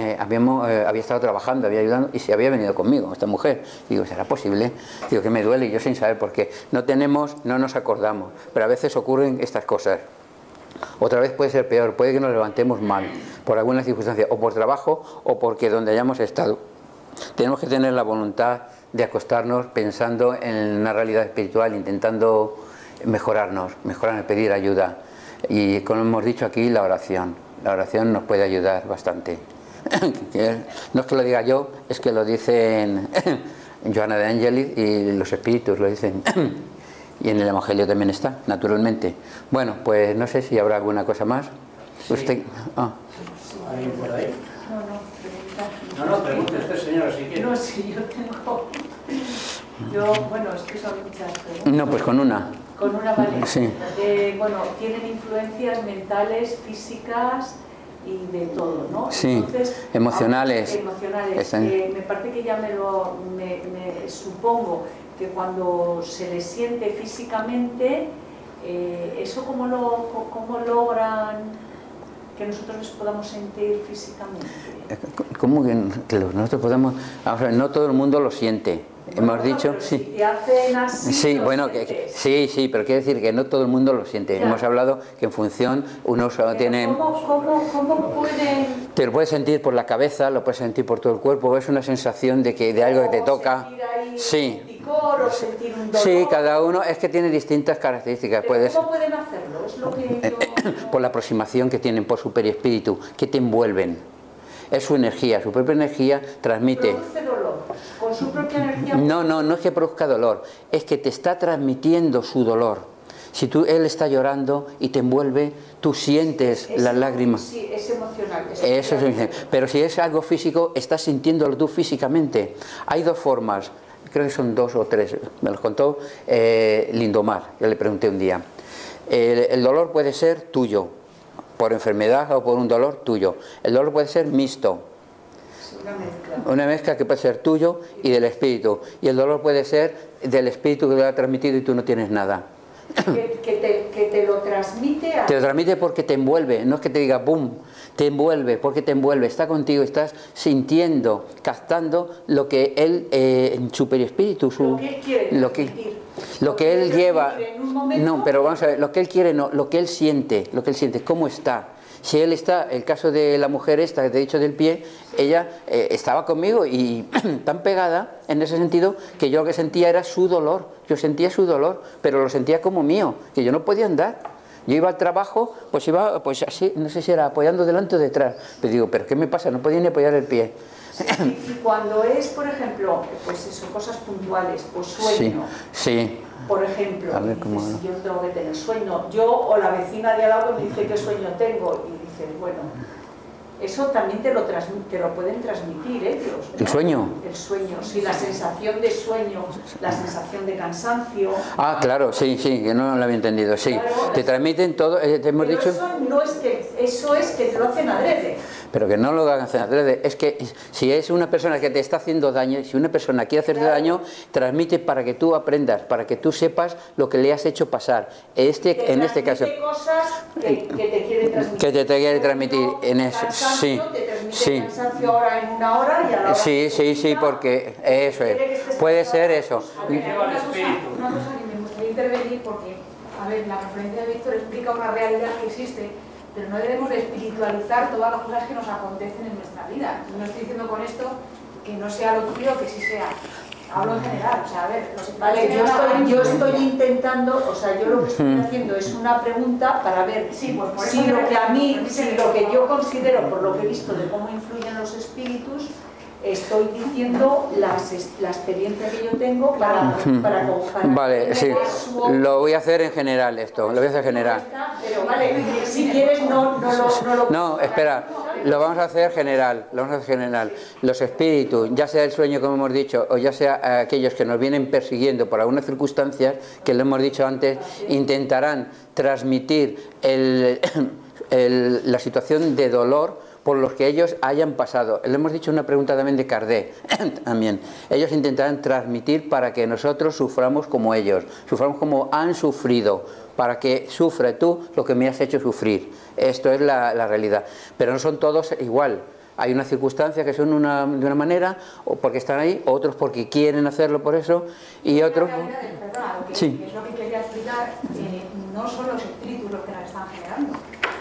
estado trabajando, había ayudando y se había venido conmigo esta mujer. Digo, ¿será posible? Digo, que me duele, y yo sin saber por qué. No nos acordamos, pero a veces ocurren estas cosas. Otra vez puede ser peor, puede que nos levantemos mal, por alguna circunstancia, o por trabajo, o porque donde hayamos estado. Tenemos que tener la voluntad de acostarnos pensando en una realidad espiritual, intentando mejorarnos, pedir ayuda. Y como hemos dicho aquí, la oración nos puede ayudar bastante. No es que lo diga yo, es que lo dicen Johanna de Angelis y los espíritus lo dicen. Y en el Evangelio también está, naturalmente. Bueno, pues no sé si habrá alguna cosa más. Sí. Usted... ¿Alguien por ahí? No, pregunte usted, señora, si quiere. No, sí, yo tengo... bueno, es que son muchas preguntas. No, pues con una. Con una vale. Sí. Bueno, tienen influencias mentales, físicas y de todo, ¿no? Sí, entonces, emocionales. Me parece que ya me supongo que cuando se les siente físicamente, ¿eso cómo logran que nosotros les podamos sentir físicamente? ¿Cómo que nosotros podemos...? Vamos a ver, no todo el mundo lo siente. Hemos dicho, sí. Si te hacen así, sí, bueno, sí, pero quiere decir que no todo el mundo lo siente. Ya. Hemos hablado que en función unos tienen... ¿Cómo pueden...? Te lo puedes sentir por la cabeza, lo puedes sentir por todo el cuerpo, es una sensación de algo que te toca. Sí. O sentir un dolor. Sí, cada uno es que tiene distintas características. ¿Cómo pueden hacerlo? Es lo que por la aproximación que tienen por su periespíritu, que te envuelven. Es su energía, su propia energía transmite. ¿Produce dolor? ¿Con su propia energía? No es que produzca dolor, es que te está transmitiendo su dolor. Si él está llorando y te envuelve, tú sientes las lágrimas. Sí, es emocional. Eso es, pero si es algo físico, estás sintiéndolo tú físicamente. Hay dos formas, creo que son 2 o 3, me los contó Lindomar, yo le pregunté un día. El dolor puede ser tuyo, por enfermedad o por un dolor tuyo. El dolor puede ser mixto. Una mezcla que puede ser tuyo y del espíritu. Y el dolor puede ser del espíritu que lo ha transmitido y tú no tienes nada. Que te lo transmite a... Te lo transmite porque te envuelve, no es que te diga boom, te envuelve, porque te envuelve, está contigo, estás sintiendo, captando lo que él, en su periespíritu, lo que él lleva, no, pero vamos a ver, lo que él quiere, no, lo que él siente, cómo está. Si él está, el caso de la mujer esta que te he dicho del pie, ella estaba conmigo y tan pegada en ese sentido que yo lo que sentía era su dolor, yo sentía su dolor, pero lo sentía como mío, que yo no podía andar. Yo iba al trabajo, pues iba pues así, no sé si era apoyando delante o detrás, pero digo, ¿pero qué me pasa? No podía ni apoyar el pie. Y cuando es, por ejemplo, pues eso, cosas puntuales, pues sueño. Sí. Por ejemplo, a ver, dices, yo tengo que tener sueño. Yo o la vecina de al lado me dice qué sueño tengo y dices, bueno, eso también te lo pueden transmitir ellos, ¿no? ¿El sueño? El sueño, sí, la sensación de sueño, la sensación de cansancio. Ah, claro, sí, que no lo había entendido, sí. Claro, te transmiten todo, te hemos dicho... Eso es que te lo hacen adrede. Pero que no lo hagan adrede, es que si es una persona que te está haciendo daño, si una persona quiere hacerte daño, transmite para que tú aprendas, para que tú sepas lo que le has hecho pasar. En este caso... cosas que te quieren transmitir. Que te quiere transmitir en eso, sí. Te transmite cansancio ahora en una hora y a la hora... Sí, porque eso es. Puede ser eso. Una cosa que me gustaría intervenir porque, a ver, la referencia de Víctor explica una realidad que existe, pero no debemos de espiritualizar todas las cosas que nos acontecen en nuestra vida. No estoy diciendo con esto que no sea lo tuyo, que sí sea. Hablo en general, o sea, a ver... yo estoy intentando, o sea, yo lo que estoy haciendo es una pregunta para ver si lo que yo considero, por lo que he visto de cómo influyen los espíritus, estoy diciendo la experiencia que yo tengo para vale, sí. Lo voy a hacer en general esto, lo voy a hacer en general. Pero vale, si quieres no lo... No, espera, lo vamos a hacer general, Los espíritus, ya sea el sueño como hemos dicho, o ya sea aquellos que nos vienen persiguiendo por algunas circunstancias, que lo hemos dicho antes, intentarán transmitir la situación de dolor por los que ellos hayan pasado. Le hemos dicho una pregunta también de Kardec, también. Ellos intentarán transmitir para que nosotros suframos como ellos, suframos como han sufrido, para que sufra tú lo que me has hecho sufrir. Esto es la realidad. Pero no son todos igual. Hay unas circunstancias que son de una manera, o porque están ahí, otros porque quieren hacerlo por eso, y otros... Sí. Es lo que quería explicar, no son los espíritus los que nos están generando.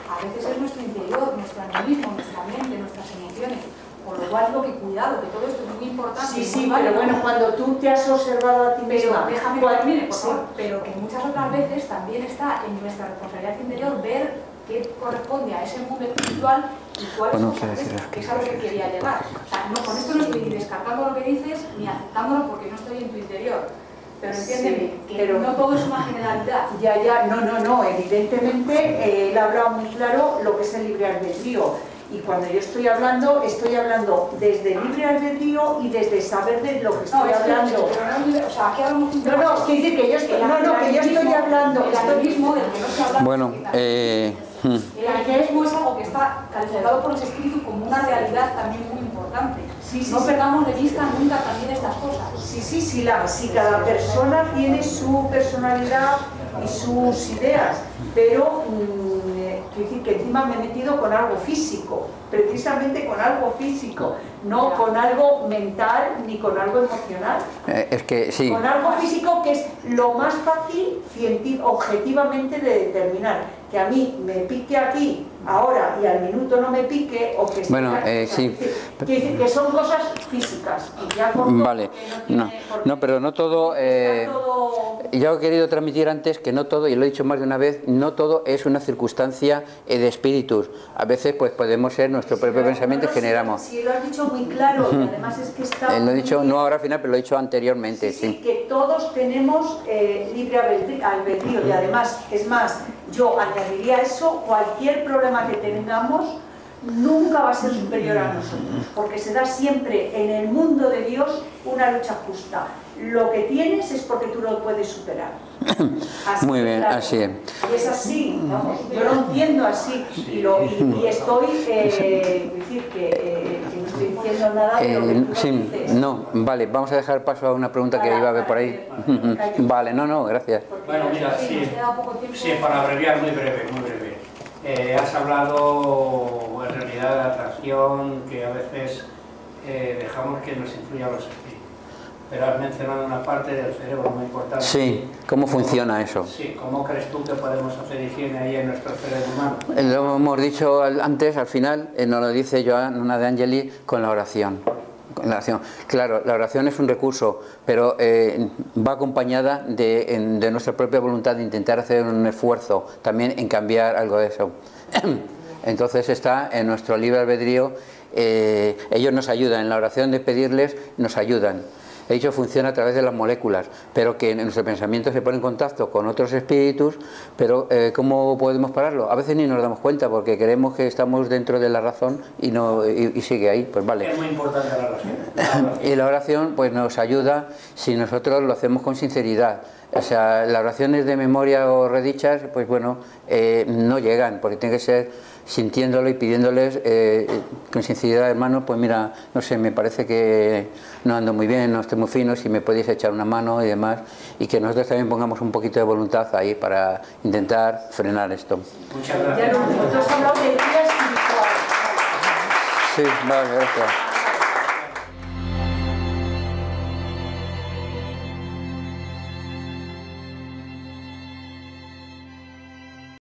A veces es nuestro interior, nuestro animismo, nuestra mente, nuestras emociones. Por lo igual digo que cuidado, que todo esto es muy importante. Sí, y muy sí, válido. pero bueno, cuando tú te has observado a ti Pero misma, déjame que termine, por favor. Pero que muchas otras veces también está en nuestra responsabilidad interior ver qué corresponde a ese mundo espiritual y cuáles son cosas de esto, que es a lo que quería llegar. O sea, no, con esto no estoy ni descartando lo que dices ni aceptándolo porque no estoy en tu interior. Pero entiéndeme, Sí, que pero no todo es una generalidad. ya, no, evidentemente él ha hablado muy claro lo que es el libre albedrío. Y cuando yo estoy hablando desde libre albedrío y desde saber de lo que estoy hablando. Pero no, o sea, aquí hablamos un No, quiere decir que yo estoy, que yo estoy hablando. El animismo del que no se habla. Bueno, El animismo es algo que está calificado por los espíritus como una realidad también muy importante. No perdamos de vista nunca también estas cosas. Sí, cada persona tiene su personalidad y sus ideas, pero quiero decir que encima me he metido con algo físico, precisamente con algo físico, no con algo mental ni con algo emocional. es que sí. Con algo físico que es lo más fácil objetivamente de determinar. Que a mí me pique aquí, ahora, y al minuto no me pique, o que Bueno, sí. Quiere decir que son cosas físicas. Y ya Vale, no, pero no todo... yo he querido transmitir antes que no todo, y lo he dicho más de una vez, no todo es una circunstancia de espíritus. A veces pues podemos ser nuestro propio pensamiento y generamos. Sí, lo has dicho muy claro, y además es que está... Lo he dicho, no ahora al final, pero lo he dicho anteriormente. Sí, que todos tenemos libre albedrío, y además, es más, yo añadiría eso, cualquier problema que tengamos nunca va a ser superior a nosotros, porque se da siempre en el mundo de Dios una lucha justa. Lo que tienes es porque tú lo puedes superar. Así Muy bien, claro. así es. Y es así, vamos, yo lo entiendo así, y estoy, decir que no estoy diciendo nada de lo que tú dices. No, vale, vamos a dejar paso a una pregunta que iba a haber por ahí. Vale, no, gracias. Bueno, mira, sí, para abreviar, muy breve. Has hablado en realidad de la atracción, que a veces dejamos que nos influyan los espíritus. Pero has mencionado una parte del cerebro muy importante. Sí, ¿cómo funciona eso? Sí, ¿cómo crees tú que podemos hacer higiene ahí en nuestro cerebro humano? Lo hemos dicho antes, al final, nos lo dice Joana de Angeli con la oración. Claro, la oración es un recurso, pero va acompañada de nuestra propia voluntad de intentar hacer un esfuerzo también en cambiar algo de eso. Entonces está en nuestro libre albedrío, ellos nos ayudan, en la oración de pedirles nos ayudan. He dicho, funciona a través de las moléculas, pero que en nuestro pensamiento se pone en contacto con otros espíritus, pero ¿cómo podemos pararlo? A veces ni nos damos cuenta porque creemos que estamos dentro de la razón y sigue ahí, pues vale. Es muy importante la oración. Y la oración pues nos ayuda si nosotros lo hacemos con sinceridad. O sea, las oraciones de memoria o redichas, pues bueno, no llegan, porque tiene que ser sintiéndolo y pidiéndoles con sinceridad, hermano, pues mira, no sé, me parece que no ando muy bien, no estoy muy fino, si me podéis echar una mano y demás, y que nosotros también pongamos un poquito de voluntad ahí para intentar frenar esto. Muchas gracias. Ya nosotros hablamos de vida espiritual. Sí, vale, gracias.